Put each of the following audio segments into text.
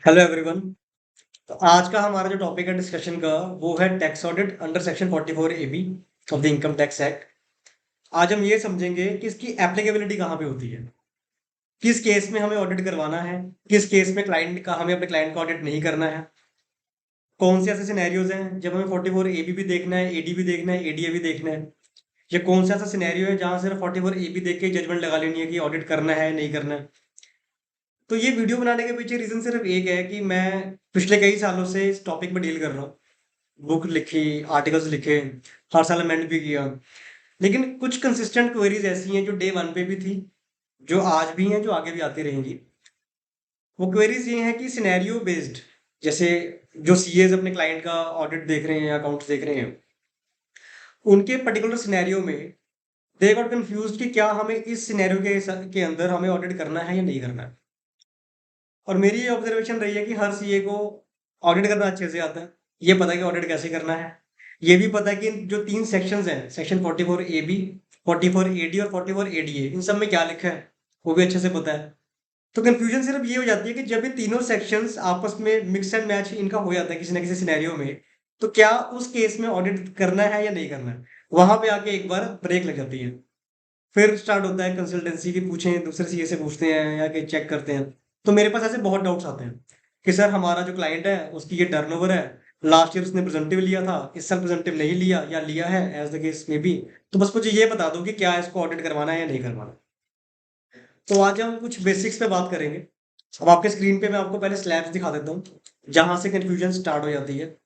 Hello everyone. तो आज का हमारा जो टॉपिक है डिस्कशन का वो है tax audit under section 44 A B of the income tax act. आज हम ये समझेंगे कि इसकी एप्लीकेबिलिटी कहाँ पे होती है, किस केस में हमें ऑडिट करवाना है, किस केस में क्लाइंट का हमें अपने क्लाइंट का ऑडिट नहीं करना है, कौन से ऐसे सिनेरियोज हैं जब हमें 44 ए बी भी देखना है, एडी भी देखना है, एडीए भी देखना है, या कौन सा ऐसा सिनेरियो है जहाँ सिर्फ 44 ए बी देख के जजमेंट लगा लेनी है कि ऑडिट करना है नहीं करना है। तो ये वीडियो बनाने के पीछे रीजन सिर्फ एक है कि मैं पिछले कई सालों से इस टॉपिक में डील कर रहा हूँ, बुक लिखी, आर्टिकल्स लिखे, हर साल अमेंड भी किया। लेकिन कुछ कंसिस्टेंट क्वेरीज ऐसी हैं जो डे वन पे भी थी, जो आज भी हैं, जो आगे भी आती रहेंगी। वो क्वेरीज ये हैं कि सिनेरियो बेस्ड, जैसे जो सीएज अपने क्लाइंट का ऑडिट देख रहे हैं या अकाउंट्स देख रहे हैं, उनके पर्टिकुलर सिनेरियो में दे गॉट कंफ्यूज कि क्या हमें इस सिनेरियो के अंदर हमें ऑडिट करना है या नहीं करना है। और मेरी ये ऑब्जर्वेशन रही है कि हर सीए को ऑडिट करना अच्छे से आता है, ये पता है कि ऑडिट कैसे करना है, ये भी पता है कि जो तीन सेक्शंस हैं, section 44 A B, 44 A D और 44 ए डी ए, इन सब में क्या लिखा है वो भी अच्छे से पता है। तो कंफ्यूजन सिर्फ ये हो जाती है कि जब ये तीनों सेक्शंस आपस में मिक्स एंड मैच इनका हो जाता है किसी ना किसी सिनेरियो में, तो क्या उस केस में ऑडिट करना है या नहीं करना है, वहां पे आके एक बार ब्रेक लग जाती है। फिर स्टार्ट होता है कंसल्टेंसी की, पूछें दूसरे सीए से पूछते हैं या कि चेक करते हैं। तो मेरे पास ऐसे बहुत डाउट्स आते हैं कि सर हमारा जो क्लाइंट है उसकी ये टर्नओवर है, लास्ट ईयर उसने प्रेजेंटिव लिया था, इस साल प्रेजेंटिव नहीं लिया या लिया है, एज द केस में भी। तो बस मुझे ये बता दो कि क्या इसको ऑडिट करवाना है या नहीं करवाना। तो आज हम कुछ बेसिक्स पे बात करेंगे। अब आपके स्क्रीन पे मैं आपको पहले स्लैब्स दिखा देता हूँ जहां से कंफ्यूजन स्टार्ट हो जाती है,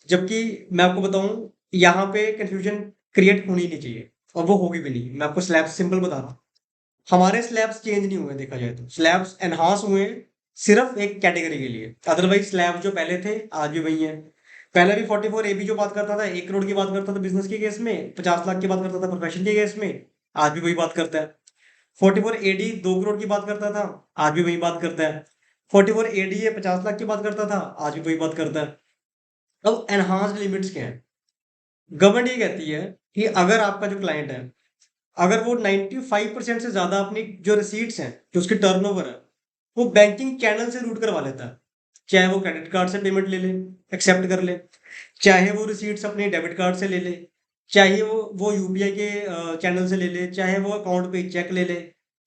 जबकि मैं आपको बताऊं यहाँ पे कंफ्यूजन क्रिएट होनी नहीं चाहिए और वो होगी भी नहीं। मैं आपको स्लैब्स सिंपल बता रहा हूँ। हमारे स्लैब्स चेंज नहीं हुए, देखा जाए तो स्लैब्स एनहांस हुए हैं सिर्फ एक कैटेगरी के लिए, अदरवाइज स्लैब जो पहले थे आज भी वही है। पहले भी 44 ए बी जो बात करता था 1 करोड़ की बात करता था बिजनेस के केस में, 50 लाख की बात करता था प्रोफेशन के केस में, आज भी वही बात करता है। 44 ए डी 2 करोड़ की बात करता था, आज भी वही बात करता है। 44 ए डी 50 लाख की बात करता था, आज भी वही बात करता है। अब एनहांस्ड लिमिट्स क्या है? गवर्नमेंट ये कहती है कि अगर आपका जो क्लाइंट है, अगर वो 95% से ज्यादा अपनी जो रिसीट्स हैं, जो उसकी टर्नओवर है, वो बैंकिंग चैनल से रूट करवा लेता है, चाहे वो क्रेडिट कार्ड से पेमेंट ले ले, एक्सेप्ट कर ले, चाहे वो रिसीट्स अपने डेबिट कार्ड से ले ले, चाहे वो यूपीआई के चैनल से ले ले, चाहे वो अकाउंट पे चेक ले ले,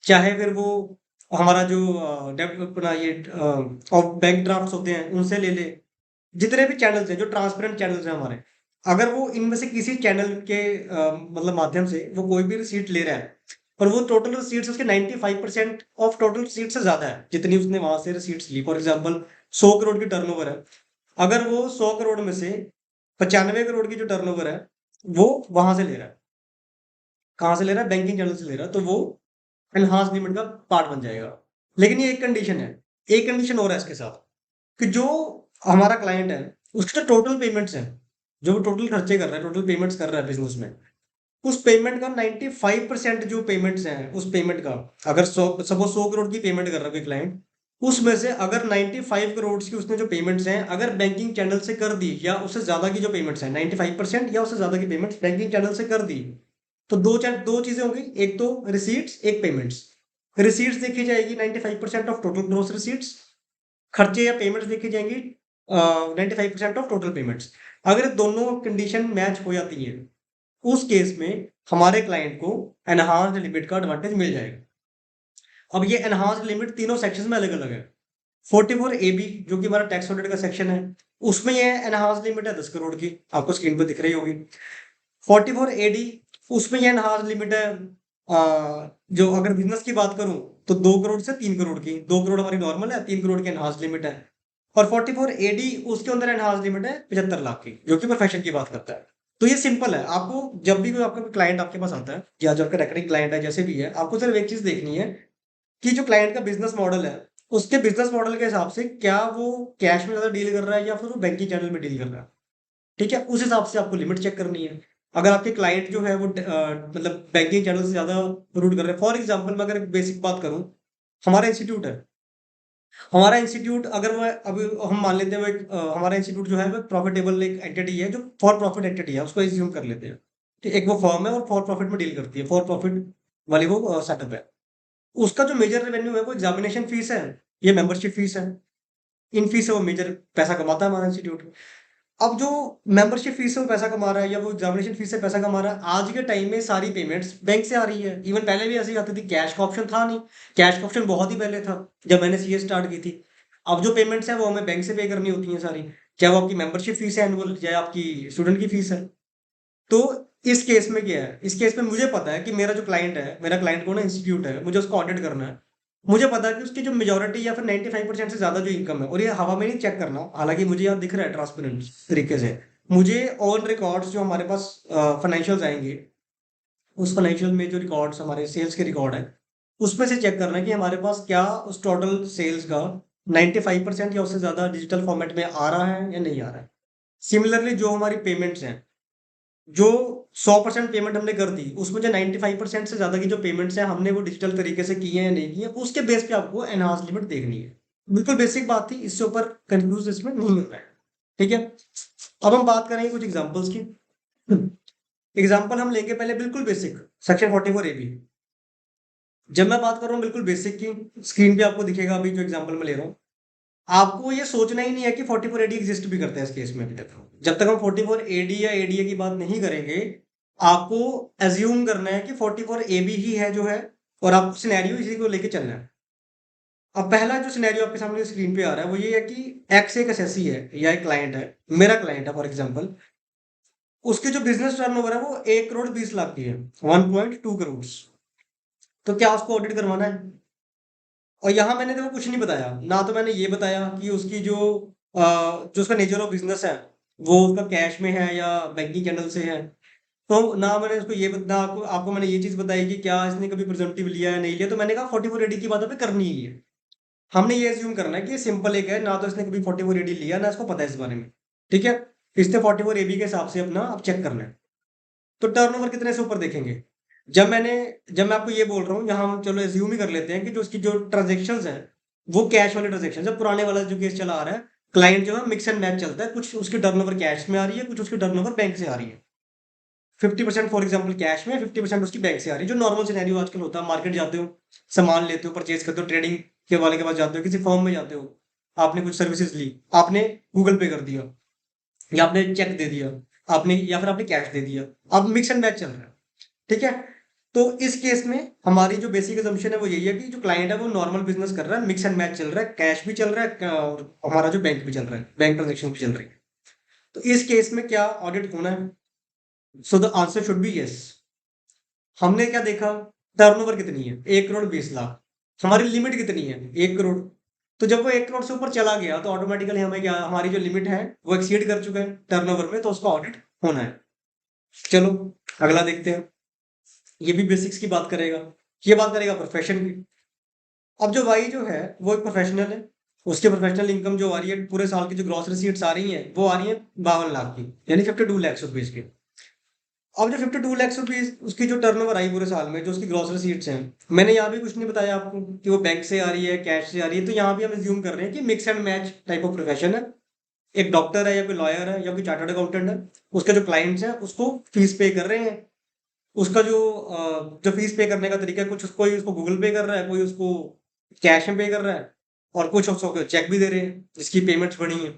चाहे फिर वो हमारा जो डेबिट अपना ये बैंक ड्राफ्ट्स होते हैं उनसे ले ले। जितने भी चैनल्स हैं, जो ट्रांसपेरेंट चैनल्स हैं हमारे, अगर वो इनमें से किसी चैनल के मतलब माध्यम से वो कोई भी रिसीट ले रहा है और वो टोटल रिसीट्स उसके 95% ऑफ टोटल रिसीट से ज्यादा है जितनी उसने वहां से रिसीट्स ली, फॉर एग्जांपल 100 करोड़ की टर्नओवर है, अगर वो 100 करोड़ में से 95 करोड़ की जो टर्नओवर है वो वहां से ले रहा है, कहाँ से ले रहा है, बैंकिंग चैनल से ले रहा है, तो वो एनहांस लिमिट का पार्ट बन जाएगा। लेकिन ये एक कंडीशन है, एक कंडीशन और है इसके साथ, कि जो हमारा क्लाइंट है उसके जो टोटल पेमेंट्स हैं, जो वो टोटल खर्चे कर रहा है, टोटल पेमेंट्स कर रहा है बिजनेस में, उस पेमेंट का 95% जो पेमेंट्स हैं उस पेमेंट का, अगर 100 करोड़ की पेमेंट कर रहा है कोई क्लाइंट, उसमें से अगर 95 करोड़ की उसने जो पेमेंट्स हैं अगर बैंकिंग चैनल से कर दी, या उससे ज्यादा की जो पेमेंट्स हैं 95% या उससे ज्यादा की पेमेंट्स बैंकिंग चैनल से कर दी, तो दो चीजें होंगी, एक तो रिसीट्स, एक पेमेंट्स। रिसीट्स देखी जाएगी 95% ऑफ टोटल ग्रोस रिसीट्स, खर्चे या पेमेंट्स देखी जाएंगी 95% ऑफ टोटल पेमेंट्स। अगर दोनों कंडीशन मैच हो जाती है, उस केस में हमारे क्लाइंट को एनहांस्ड लिमिट का एडवांटेज मिल जाएगा। अब ये एनहांस्ड लिमिट तीनों सेक्शन में अलग अलग है। 44 ए बी जो कि हमारा टैक्स ऑडिट का सेक्शन है, उसमें ये एनहांस्ड लिमिट है 10 करोड़ की, आपको स्क्रीन पर दिख रही होगी। 44 ए डी उसमें ये एनहांस्ड लिमिट है जो अगर बिजनेस की बात करूं तो 2 करोड़ से 3 करोड़ की, 2 करोड़ हमारी नॉर्मल है, 3 करोड़ की एनहांस्ड लिमिट है। और 44 ए डी उसके अंदर एनहांस्ड लिमिट है 75 लाख की, जो कि प्रोफेशन की बात करता है। तो ये सिंपल है, आपको जब भी कोई आपका क्लाइंट आपके पास आता है या जो आपका रेकरिंग क्लाइंट है जैसे भी है, आपको सिर्फ एक चीज देखनी है कि जो क्लाइंट का बिजनेस मॉडल है, उसके बिजनेस मॉडल के हिसाब से क्या वो कैश में ज्यादा डील कर रहा है या फिर वो बैंकिंग चैनल में डील कर रहा है। ठीक है, उस हिसाब से आपको लिमिट चेक करनी है। अगर आपके क्लाइंट जो है वो मतलब बैंकिंग चैनल से ज्यादा रूट कर रहे हैं, फॉर एग्जांपल मैं अगर बेसिक बात करूं, हमारा इंस्टीट्यूट है, हमारा इंस्टीट्यूट अगर वो अभी हम मान लेते हैं वो एक हमारा इंस्टीट्यूट जो है वो प्रॉफिटेबल एक एंटिटी है, जो फॉर प्रॉफिट एंटिटी है, उसको एज्यूम कर लेते हैं। ठीक, एक वो फर्म है और फॉर प्रॉफिट में डील करती है, फॉर प्रॉफिट वाली वो सेटअप है। उसका जो मेजर रेवेन्यू है वो एग्जामिनेशन फीस है, ये मेंबरशिप फीस है। इन फीस से वो मेजर पैसा कमाता है हमारा इंस्टीट्यूट। अब जो मेंबरशिप फीस से वो पैसा कमा रहा है या वो एग्जामिनेशन फीस से पैसा कमा रहा है, आज के टाइम में सारी पेमेंट्स बैंक से आ रही है। इवन पहले भी ऐसी आती थी, कैश का ऑप्शन था नहीं। कैश का ऑप्शन बहुत ही पहले था जब मैंने सीए स्टार्ट की थी। अब जो पेमेंट्स है वो हमें बैंक से पे करनी होती है सारी, चाहे वो आपकी मेंबरशिप फीस है एनुअल, चाहे आपकी स्टूडेंट की फीस है। तो इस केस में क्या है, इस केस में मुझे पता है कि मेरा जो क्लाइंट है, मेरा क्लाइंट कौन है, इंस्टीट्यूट है, मुझे उसको ऑडिट करना है। मुझे पता है कि उसकी जो मेजोरिटी या फिर 95% से ज्यादा जो इनकम है, और ये हवा में नहीं चेक करना, हालांकि मुझे यहाँ दिख रहा है ट्रांसपेरेंट तरीके से। मुझे ऑन रिकॉर्ड्स जो हमारे पास फाइनेंशियल्स आएंगे, उस फाइनेंशियल में जो रिकॉर्ड्स हमारे सेल्स के रिकॉर्ड है, उसमें से चेक करना है कि हमारे पास क्या उस टोटल सेल्स का 95% या उससे ज्यादा डिजिटल फॉर्मेट में आ रहा है या नहीं आ रहा है। सिमिलरली जो हमारी पेमेंट्स हैं, जो 100% पेमेंट हमने कर दी, उसमें जो 95% से ज्यादा की जो पेमेंट्स हैं हमने वो डिजिटल तरीके से की है या नहीं की है, उसके बेस पे आपको एनहांस लिमिट देखनी है। बिल्कुल बेसिक बात थी, इससे ऊपर कंफ्यूज इसमें नहीं होना है। ठीक है। अब हम बात करेंगे कुछ एग्जांपल्स की। एग्जांपल हम लेंगे पहले बिल्कुल बेसिक, सेक्शन 44 ए बी। जब मैं बात कर रहा हूँ बिल्कुल बेसिक की, स्क्रीन पे आपको दिखेगा अभी जो एग्जांपल मैं ले रहा हूँ। आपको ये सोचना ही नहीं है कि 44 एडी एग्जिस्ट भी करता है इस केस में। अभी तक जब तक हम 44 एडी या एडीए की बात नहीं करेंगे, आपको एज्यूम करना है कि 44 एबी ही है जो है, और आपको सिनेरियो इसी को लेके चलना है। अब पहला जो सिनेरियो आपके सामने स्क्रीन पे आ रहा है वो ये है कि एक्स एक एसएससी है या एक क्लाइंट है, मेरा क्लाइंट है फॉर एग्जांपल। उसकी जो बिजनेस टर्नओवर है वो 1 करोड़ 20 लाख की है, 1.2 करोड़। तो क्या उसको ऑडिट करवाना है? और यहाँ मैंने देखो कुछ नहीं बताया ना, तो मैंने ये बताया कि उसकी जो उसका नेचर ऑफ बिजनेस है, वो उसका कैश में है या बैंकिंग चैनल से है। तो ना मैंने उसको ये ना आपको मैंने ये चीज बताई कि क्या इसने कभी प्रिजम्पटिव लिया है नहीं लिया। तो मैंने कहा 44 एडी की बात हमें करनी ही है। हमने ये एज्यूम करना है कि ये सिंपल एक है, ना तो इसने कभी 44 एडी लिया ना इसको पता है इस बारे में। ठीक है। इसने 44 एबी के हिसाब से अपना अब चेक करना है। तो टर्नओवर कितने से ऊपर देखेंगे? जब मैंने जब मैं आपको ये बोल रहा हूँ, यहाँ हम चलो एज्यूम ही कर लेते हैं कि जो उसकी जो ट्रांजेक्शन है वो कैश वाले ट्रांजेक्शन है। पुराने वाला जो केस चला आ रहा है, क्लाइंट जो है मिक्स एंड मैच चलता है, कुछ उसकी टर्नओवर कैश में आ रही है, कुछ उसकी टर्नओवर बैंक से आ रही है। 50% फॉर एग्जाम्पल कैश में, 50% उसकी बैंक से आ रही है, जो नॉर्मल सिनेरियो आजकल होता है। मार्केट जाते हो, सामान लेते हो, परचेज करते हो, ट्रेडिंग के वाले के पास जाते हो, किसी फॉर्म में जाते हो, आपने कुछ सर्विसेज ली, आपने गूगल पे कर दिया, या आपने चेक दे दिया, आपने या फिर आपने कैश दे दिया। अब मिक्स एंड मैच चल रहा है। ठीक है। तो इस केस में हमारी जो बेसिक assumption है वो यही है कि जो क्लाइंट है वो नॉर्मल बिजनेस कर रहा है, मिक्स एंड मैच चल रहा है, कैश भी चल रहा है और हमारा जो बैंक भी चल रहा है, बैंक ट्रांजेक्शन भी चल रही है। तो इस केस में क्या ऑडिट होना है? So the answer should be yes. हमने क्या देखा? टर्नओवर कितनी है? 1 करोड़ 20 लाख। हमारी लिमिट कितनी है? 1 करोड़। तो जब वो 1 करोड़ से ऊपर चला गया तो ऑटोमेटिकली हमें क्या, हमारी जो लिमिट है वो एक्सीड कर चुका है टर्नओवर में, तो उसका ऑडिट होना है। चलो अगला देखते हैं। ये भी बेसिक्स की बात करेगा, ये बात करेगा प्रोफेशन की। अब जो वाई जो है वो एक प्रोफेशनल है, उसके प्रोफेशनल इनकम जो आ रही है पूरे साल की, जो ग्रॉस रिसीट्स आ रही हैं वो आ रही है 52 लाख की, यानी 52 लाख रुपीज की। अब जो 52 लाख रुपीज उसकी जो टर्नओवर आई पूरे साल में, जो उसकी ग्रॉस रिसीट्स हैं, मैंने यहाँ भी कुछ नहीं बताया आपको कि वो बैंक से आ रही है कैश से आ रही है। तो यहाँ भी हम एज्यूम कर रहे हैं कि mix and match type of profession है। एक डॉक्टर है या कोई लॉयर है या कोई चार्टर्ड अकाउंटेंट है, उसके जो क्लाइंट्स हैं उसको फीस पे कर रहे हैं। उसका जो फीस पे करने का तरीका है, कुछ कोई उसको गूगल पे कर रहा है, कोई उसको कैश में पे कर रहा है, और कुछ उसको चेक भी दे रहे हैं जिसकी पेमेंट्स बढ़ी हैं।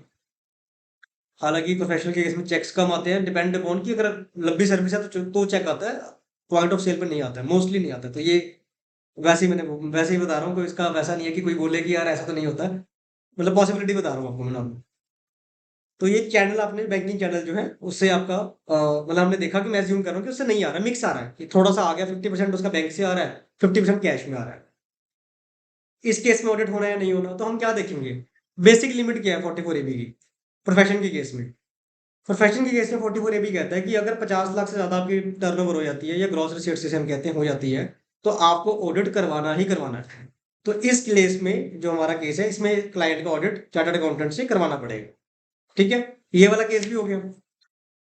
हालांकि प्रोफेशनल के केस में चेक्स कम आते हैं, डिपेंड अपॉन कि अगर लंबी सर्विस है तो चेक आता है, पॉइंट ऑफ सेल पे नहीं आता है, मोस्टली नहीं आता है। तो ये वैसे ही बता रहा हूँ, कोई इसका वैसा नहीं है कि कोई बोले कि यार ऐसा तो नहीं होता है। मतलब पॉसिबिलिटी बता रहा हूँ आपको मैं आपको। तो ये चैनल आपने बैंकिंग चैनल जो है उससे आपका मतलब हमने देखा कि मैं एज्यूम कर रहा हूँ कि उससे नहीं आ रहा, मिक्स आ रहा है कि थोड़ा सा आ गया, 50% उसका बैंक से आ रहा है, 50% कैश में आ रहा है। इस केस में ऑडिट होना है या नहीं होना, तो हम क्या देखेंगे? बेसिक लिमिट क्या है 44 एबी की प्रोफेशन के केस में? प्रोफेशन के केस में 44 एबी कहता है कि अगर 50 लाख से ज्यादा आपकी टर्नओवर हो जाती है या ग्रॉस रिसीट्स जिसे हम कहते हैं हो जाती है, तो आपको ऑडिट करवाना ही करवाना है। तो इस केस में जो हमारा केस है, इसमें क्लाइंट का ऑडिट चार्टर्ड अकाउंटेंट से करवाना पड़ेगा। ठीक है। ये वाला केस भी हो गया।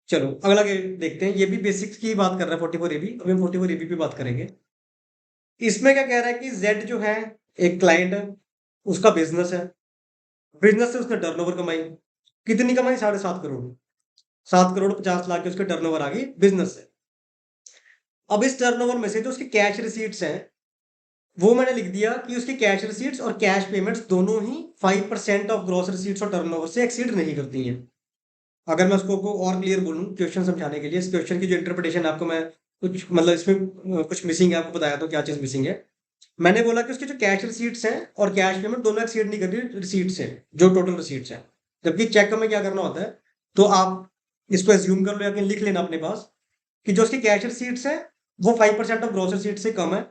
चलो अगला केस देखते हैं। ये भी बेसिक्स की बात कर रहा है 44 एबी। अभी हम 44 एबी पे बात करेंगे। इसमें क्या कह रहा है कि जेड जो है एक क्लाइंट है, उसका बिजनेस है, बिजनेस से उसने टर्नओवर कमाई। कितनी कमाई? 7.5 करोड़। 7 करोड़ 50 लाख की उसके टर्नओवर आ गई बिजनेस से। अब इस टर्नओवर में से जो उसकी कैश रिसीट्स हैं वो मैंने लिख दिया कि उसकी कैश रिसीट्स और कैश पेमेंट्स दोनों ही 5% ऑफ ग्रॉस रिसीट्स और टर्नओवर से एक्सीड नहीं करती हैं। अगर मैं उसको को और क्लियर बोलूँ क्वेश्चन समझाने के लिए, इस क्वेश्चन की जो इंटरप्रिटेशन आपको मैं कुछ मतलब इसमें कुछ मिसिंग है, आपको बताया तो क्या चीज़ मिसिंग है। मैंने बोला कि उसकी जो कैश रिसीट्स हैं और कैश पेमेंट दोनों एक्सीड नहीं कर रही रिसीट्स से, जो टोटल रिसीट्स हैं। जबकि चेक में क्या करना होता है, तो आप इसको एज्यूम कर लो या कहीं लिख लेना अपने पास कि जो उसकी कैश रिसीट्स है वो 5% ऑफ ग्रॉस रिसीट्स से कम है,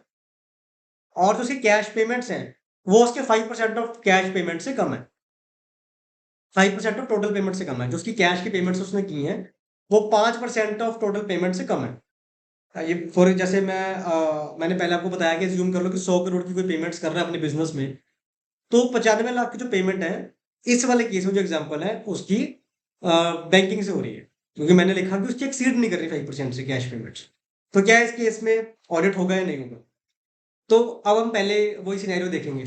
और जो उसकी कैश पेमेंट्स हैं वो उसके 5% ऑफ कैश पेमेंट से कम है। 5% ऑफ टोटल पेमेंट से कम है। जो उसकी कैश की पेमेंट्स उसने की हैं वो 5% ऑफ टोटल पेमेंट से कम है। ये फॉर जैसे मैंने पहले आपको बताया कि अज्यूम कर लो कि 100 करोड़ की कोई पेमेंट्स कर रहा है अपने बिजनेस में, तो 95 लाख की जो पेमेंट है इस वाले केस में जो एग्जांपल है उसकी बैंकिंग से हो रही है, क्योंकि मैंने लिखा कि उसकी एक्सीड नहीं कर रही 5% से कैश पेमेंट्स। तो क्या इस केस में ऑडिट होगा या नहीं होगा? तो अब हम पहले वही सिनेरियो देखेंगे।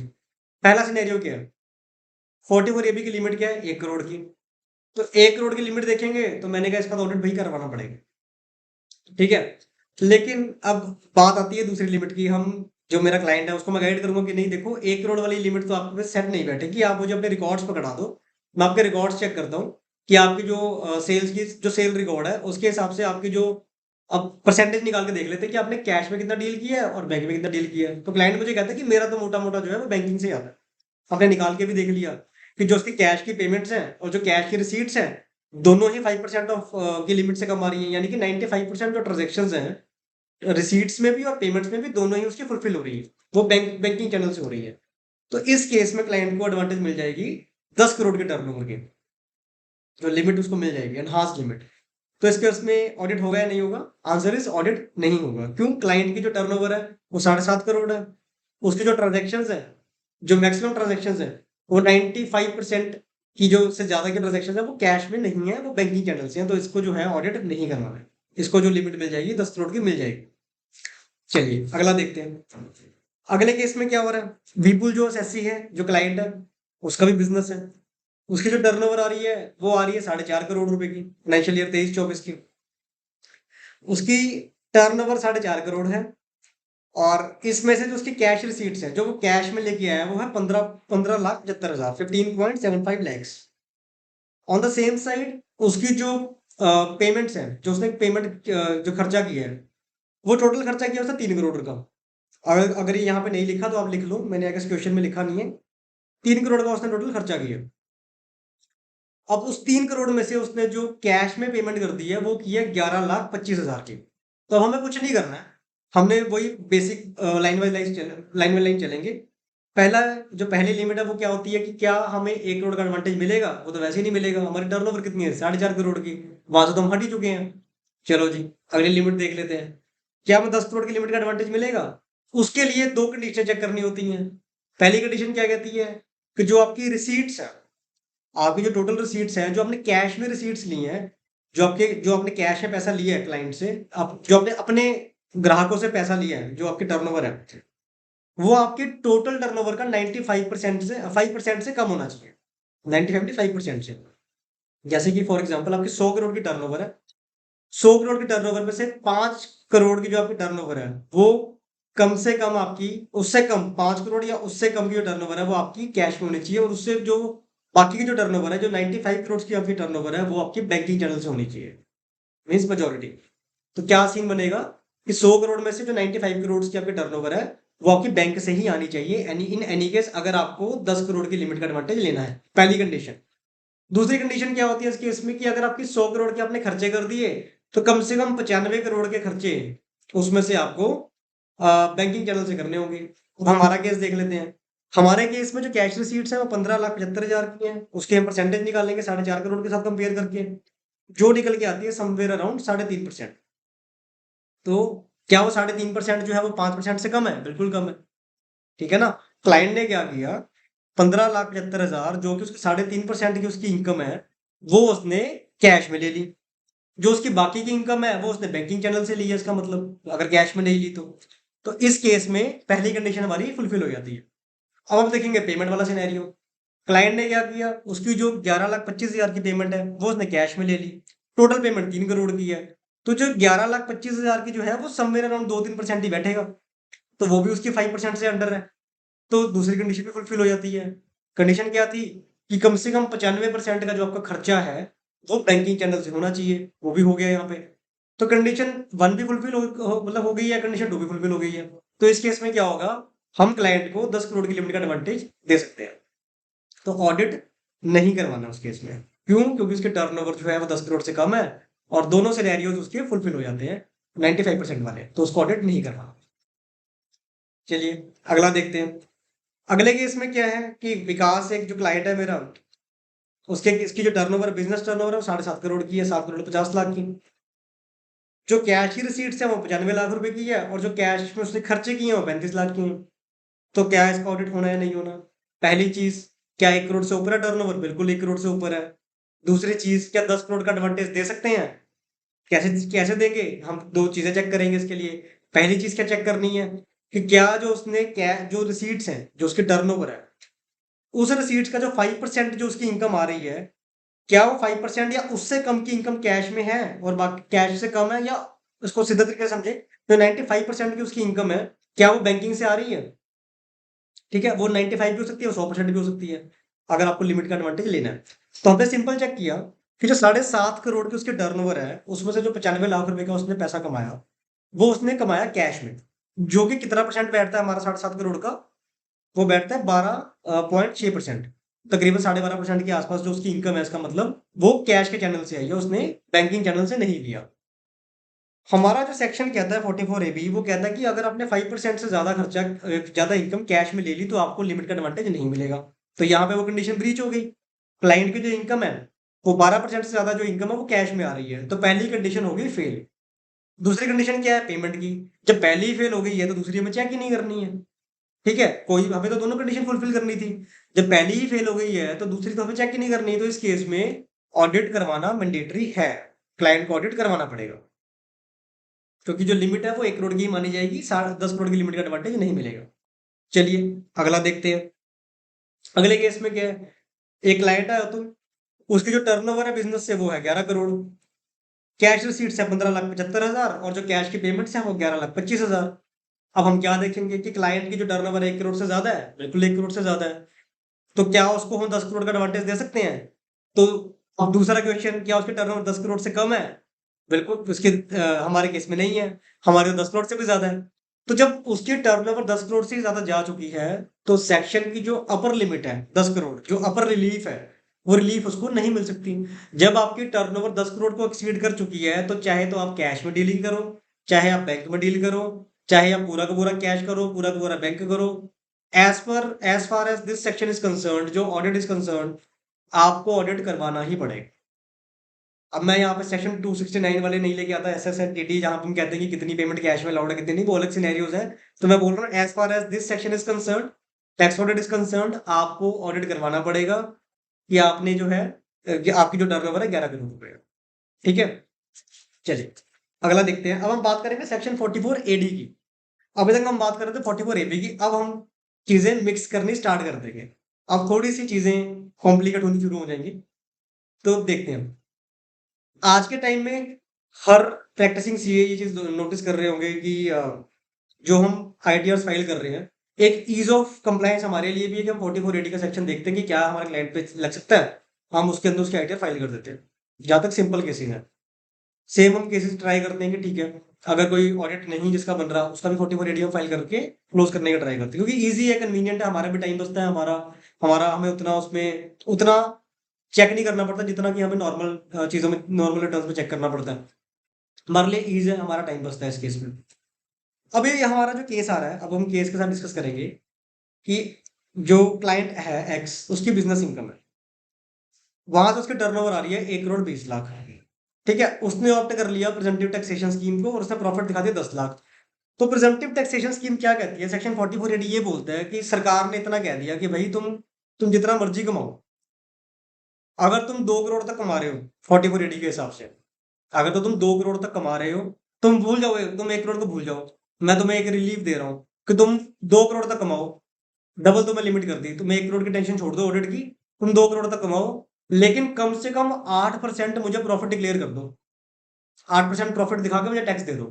पहला सिनेरियो क्या है, 44 एबी की लिमिट क्या है, 1 करोड़ की। तो 1 करोड़ की लिमिट देखेंगे तो मैंने कहा इसका तो ऑडिट भाई करवाना पड़ेगा, ठीक है। लेकिन अब बात आती है दूसरी लिमिट की। हम जो मेरा क्लाइंट है उसको मैं गाइड करूंगा कि नहीं देखो 1 करोड़ वाली लिमिट तो आपके पास सेट नहीं बैठेगी, आप मुझे अपने रिकॉर्ड्स पकड़ा दो, मैं आपके रिकॉर्ड्स चेक करता हूँ कि आपकी जो सेल्स की जो सेल रिकॉर्ड है उसके हिसाब से आपकी जो, अब परसेंटेज निकाल के देख लेते हैं कि आपने कैश में कितना डील किया है और बैंक में कितना डील किया है। तो क्लाइंट मुझे कहता है कि मेरा तो मोटा मोटा जो है वो बैंकिंग से आता है। आपने निकाल के भी देख लिया कि जो उसकी कैश की पेमेंट्स हैं और जो कैश की रिसीट्स हैं दोनों ही 5% ऑफ की लिमिट से कम आ रही है, यानी कि 95% जो ट्रांजेक्शन हैं रिसीट्स में भी और पेमेंट्स में भी दोनों ही उसकी फुलफिल हो रही है, वो बैंकिंग चैनल से हो रही है। तो इस केस में क्लाइंट को एडवांटेज मिल जाएगी 10 करोड़ के टर्नओवर की, जो लिमिट उसको मिल जाएगी एनहांस लिमिट। तो इसके उसमें ऑडिट होगा या नहीं होगा? आंसर इज ऑडिट नहीं होगा। क्यों? क्लाइंट की जो टर्नओवर है वो 7.5 करोड़ है, उसके जो ट्रांजेक्शन है, जो मैक्सिमम ट्रांजेक्शन है वो 95% की जो से ज्यादा के ट्रांजेक्शन है वो कैश में नहीं है, वो बैंकिंग चैनल से है। तो इसको जो है ऑडिट नहीं करना है, इसको जो लिमिट मिल जाएगी 10 करोड़ की मिल जाएगी। चलिए अगला देखते हैं। अगले केस में क्या हो रहा है, विपुल जो एसएससी है जो क्लाइंट है उसका भी बिजनेस है, उसकी जो टर्नओवर आ रही है वो आ रही है 4.5 करोड़ रुपए की, फाइनेंशियल ईयर 23-24 की। उसकी टर्नओवर 4.5 करोड़ है, और इसमें से जो उसकी कैश रिसीट्स है जो वो कैश में लेके आया है वो है 15,75,000, 15.75 lakhs. On the same side उसकी जो पेमेंट्स है, जो उसने पेमेंट जो खर्चा किया है वो टोटल खर्चा किया उसने 3 करोड़ का। अगर अगर ये यहाँ पे नहीं लिखा तो आप लिख लो, मैंने अगर क्वेश्चन में लिखा नहीं है। 3 करोड़ का उसने टोटल खर्चा किया। अब उस 3 करोड़ में से उसने जो कैश में पेमेंट कर दी है वो की है 11,25,000 की। तो हमें कुछ नहीं करना है, हमने वही बेसिक लाइन बाई लाइन चलेंगे। पहला जो पहली लिमिट है वो क्या होती है कि क्या हमें 1 करोड़ का एडवांटेज मिलेगा? वो तो वैसे ही नहीं मिलेगा, हमारी टर्नओवर कितनी है 4.5 करोड़ की, वहां से तो हम हट ही चुके हैं। चलो जी अगली लिमिट देख लेते हैं। क्या हमें 10 करोड़ की लिमिट का एडवांटेज मिलेगा? उसके लिए दो कंडीशन चेक करनी होती हैं। पहली कंडीशन क्या कहती है कि जो आपकी रिसीट्स है, आपकी जो टोटल रिसीट्स हैं, जो आपने कैश में रिसीट्स ली हैं, जो आपने कैश में पैसा लिया है क्लाइंट से, आप जो आपने अपने ग्राहकों से पैसा लिया है, जो आपकी टर्नओवर है वो आपके टोटल टर्नओवर का 95% से 5% से कम होना चाहिए। 95% से। जैसे कि फॉर एग्जांपल आपकी 100 करोड़ की टर्नओवर है, 100 करोड़ की टर्नओवर में से 5 करोड़ की जो आपकी टर्नओवर है वो कम से कम आपकी, उससे कम 5 करोड़ या उससे कम की जो टर्नओवर है वो आपकी कैश में होनी चाहिए, और उससे जो बाकी की जो टर्नओवर है, जो 95 करोड़ की आपकी टर्नओवर है वो आपकी बैंकिंग चैनल से होनी चाहिए, मीन्स मेजोरिटी। तो क्या सीन बनेगा कि 100 करोड़ में से जो 95 करोड़ की आपकी टर्नओवर है वो आपकी बैंक से ही आनी चाहिए, इन एनी केस, अगर आपको 10 करोड़ की लिमिट का एडवांटेज लेना है, पहली कंडीशन। दूसरी कंडीशन क्या होती है इस केस में कि अगर आपकी 100 करोड़ के आपने खर्चे कर दिए तो कम से कम 95 करोड़ के खर्चे उसमें से आपको बैंकिंग चैनल से करने होंगे। अब हमारा केस देख लेते हैं। हमारे केस में जो कैश रिसीट्स है वो 15,75,000 की है, उसके हम परसेंटेज निकालेंगे 4.5 करोड़ के साथ कंपेयर करके, जो निकल के आती है समवेयर अराउंड 3.5%। तो क्या वो 3.5% जो है वो 5% से कम है? बिल्कुल कम है, ठीक है ना। क्लाइंट ने क्या किया, 15,75,000 जो कि उसकी 3.5% की उसकी इनकम है वो उसने कैश में ले ली। जो उसकी बाकी की इनकम है वो उसने बैंकिंग चैनल से ली है, इसका मतलब अगर कैश में नहीं ली तो इस केस में पहली कंडीशन हमारी फुलफिल हो जाती है। अब हम देखेंगे पेमेंट वाला सिनेरियो। क्लाइंट ने क्या किया, उसकी जो 11,25,000 की पेमेंट है वो उसने कैश में ले ली, टोटल पेमेंट 3 करोड़ की है। तो जो 11,25,000 की जो है वो समवेयर अराउंड 2-3% ही बैठेगा। तो वो भी उसकी 5% से अंडर है, तो दूसरी कंडीशन भी फुलफिल हो जाती है। कंडीशन क्या थी कि कम से कम 95% का जो आपका खर्चा है वो बैंकिंग चैनल से होना चाहिए, वो भी हो गया यहाँ पे। तो कंडीशन वन भी फुलफिल मतलब हो गई है, कंडीशन टू भी फुलफिल हो गई है। तो इस केस में क्या होगा, हम क्लाइंट को 10 करोड़ की लिमिट का एडवांटेज दे सकते हैं। तो ऑडिट नहीं करवाना उस केस में। क्यों? क्योंकि उसके टर्नओवर जो है वो 10 करोड़ से कम है और दोनों सिनेरियोज उसके फुलफिल हो जाते हैं 95% वाले, तो उसको ऑडिट नहीं करवाना। चलिए अगला देखते हैं। अगले केस में क्या है कि विकास एक जो क्लाइंट है मेरा, उसके इसकी जो टर्नओवर बिजनेस टर्नओवर है वो 7.5 करोड़ की है, 7 करोड़ 50 लाख की। जो कैश की रिसीट्स है वो 95 लाख रुपए की है और जो कैश में उसने खर्चे किए हैं वो 35 लाख की हैं। तो क्या इसका ऑडिट होना है नहीं होना? पहली चीज, क्या 1 करोड़ से ऊपर है टर्नओवर? बिल्कुल 1 करोड़ से ऊपर है। दूसरी चीज, क्या 10 करोड़ का एडवांटेज दे सकते हैं? कैसे कैसे देंगे? हम दो चीजें चेक करेंगे इसके लिए। पहली चीज क्या चेक करनी है कि क्या जो उसने क्या जो रिसीट्स हैं जो उसके टर्नओवर है, उस रिसीट्स का जो 5% जो उसकी इनकम आ रही है, क्या वो 5% या उससे कम की इनकम कैश में है और बाकी कैश से कम है, या उसको सीधा तरीके से समझे, जो 95% की उसकी इनकम है क्या वो बैंकिंग से आ रही है? ठीक है, वो 95 भी हो सकती है, वो 100% भी हो सकती है, अगर आपको लिमिट का एडवांटेज लेना है। तो हमने सिंपल चेक किया कि जो 7.5 करोड़ की उसके टर्नओवर है उसमें से जो 95 लाख रुपए का उसने पैसा कमाया, वो उसने कमाया कैश में, जो कि कितना परसेंट बैठता है हमारा 7.5 करोड़ का? वो बैठता है 12.6%। तकरीबन 12.5% के आसपास जो उसकी इनकम है, इसका मतलब वो कैश के चैनल से आई है, उसने बैंकिंग चैनल से नहीं लिया। हमारा जो सेक्शन कहता है 44 ए बी, वो कहता है कि अगर आपने 5% से ज्यादा खर्चा ज्यादा इनकम कैश में ले ली तो आपको लिमिट का एडवांटेज नहीं मिलेगा। तो यहाँ पे वो कंडीशन ब्रीच हो गई। क्लाइंट की जो इनकम है वो 12% से ज्यादा जो इनकम है वो कैश में आ रही है, तो पहली कंडीशन हो गई फेल। दूसरी कंडीशन क्या है? पेमेंट की। जब पहली ही फेल हो गई है तो दूसरी हमें चेक ही नहीं करनी है। ठीक है, कोई हमें तो दोनों कंडीशन फुलफिल करनी थी। जब पहली ही फेल हो गई है तो दूसरी तो हमें चेक ही नहीं करनी, तो इस केस में ऑडिट करवाना मैंडेटरी है। क्लाइंट को ऑडिट करवाना पड़ेगा, क्योंकि जो लिमिट है वो 1 करोड़ की ही मानी जाएगी, 10 करोड़ की लिमिट का एडवांटेज नहीं मिलेगा। चलिए अगला देखते हैं। अगले केस में क्या है, एक क्लाइंट है तो उसकी जो टर्नओवर है बिजनेस से वो है 11 करोड़। कैश रिसीट्स है 15,75,000 और जो कैश की पेमेंट्स है वो 11,25,000। अब हम क्या देखेंगे कि क्लाइंट की जो टर्नओवर 1 करोड़ से ज्यादा है, बिल्कुल 1 करोड़ से ज्यादा है, तो क्या उसको हम 10 करोड़ का एडवांटेज दे सकते हैं? तो अब दूसरा क्वेश्चन, क्या उसके टर्नओवर 10 करोड़ से कम है? बिल्कुल उसके हमारे केस में नहीं है, हमारे तो 10 करोड़ से भी ज्यादा है। तो जब उसकी टर्नओवर 10 करोड़ से ज्यादा जा चुकी है तो सेक्शन की जो अपर लिमिट है 10 करोड़, जो अपर रिलीफ है, वो रिलीफ उसको नहीं मिल सकती। जब आपकी टर्नओवर 10 करोड़ को एक्सीड कर चुकी है तो चाहे तो आप कैश में डीलिंग करो, चाहे आप बैंक में डील करो, चाहे आप पूरा का पूरा कैश करो, पूरा का पूरा बैंक करो, as far as this section is concern, जो ऑडिट इज कंसर्न, आपको ऑडिट करवाना ही पड़ेगा। अब मैं यहाँ पे सेक्शन 269 वाले नहीं लेके आता, SSNTT, जहां हम कहते हैं कि कितनी पेमेंट कैश में अलाउड है कितनी नहीं, वो अलग सिनेरियोज है। तो मैं बोल रहा हूँ as far as this section is concern, tax audit is concern, आपको ऑडिट करवाना पड़ेगा कि आपने जो है कि आपकी जो टर्नओवर है 11 करोड़ रुपए है। ठीक है, चलिए अगला देखते हैं। अब हम बात करेंगे सेक्शन 44 AD की। अभी तक हम बात कर रहे थे 44 AB की, अब हम चीजें मिक्स करनी स्टार्ट कर देंगे। अब थोड़ी सी चीजें कॉम्प्लिकेट होनी शुरू हो जाएंगी, तो देखते हैं। आज के टाइम में हर प्रैक्टिसिंग सीए ये चीज नोटिस कर रहे होंगे कि जो हम आईटीआर फाइल कर रहे हैं, एक ईज ऑफ कंप्लायंस हमारे लिए भी है कि हम 44 AD का सेक्शन देखते हैं कि क्या हमारे क्लाइंट पे लग सकता है, हम उसके अंदर उसके आईटीआर फाइल कर देते हैं। जहां तक सिंपल केसिंग है, सेम हम केसेस ट्राई करते हैं कि ठीक है, अगर कोई ऑडिट नहीं जिसका बन रहा उसका भी 44 AD हम फाइल करके क्लोज करने का ट्राई करते हैं, क्योंकि ईजी है, कन्वीनियंट है, हमारा भी टाइम बचता है, हमारा हमारा हमें उतना उसमें उतना चेक नहीं करना पड़ता जितना कि हमें नॉर्मल चीज़ों में, नॉर्मल रिटर्न्स में चेक करना पड़ता है। हमारे लिए ईज़ी है, हमारा टाइम बचता है इस केस में। अब ये हमारा जो केस आ रहा है, अब हम केस के साथ डिस्कस करेंगे कि जो क्लाइंट है एक्स, उसकी बिजनेस इनकम है, वहां से उसकी टर्नओवर आ रही है 1 करोड़ 20 लाख। ठीक है, उसने ऑप्ट कर लिया प्रिजम्पटिव टैक्सेशन स्कीम को और उसने प्रॉफिट दिखा दिया 10 लाख। तो प्रिजम्पटिव टैक्सेशन स्कीम क्या कहती है? सेक्शन 44 AD ये बोलता है कि सरकार ने इतना कह दिया कि भाई तुम जितना मर्जी कमाओ, अगर तुम 2 करोड़ तक कमा रहे हो 44 AD के हिसाब से, अगर तो तुम 2 करोड़ तक कमा रहे हो, तुम भूल जाओ, तुम 1 करोड़ को भूल जाओ, मैं तुम्हें एक रिलीफ दे रहा हूँ कि तुम 2 करोड़ तक कमाओ, डबल तुम्हें लिमिट कर दी, तुम 1 करोड़ की टेंशन छोड़ दो ऑडिट की, तुम 2 करोड़ तक कमाओ, लेकिन कम से कम 8% मुझे प्रॉफिट डिक्लेयर कर दो, 8% प्रॉफिट दिखा के मुझे टैक्स दे दो।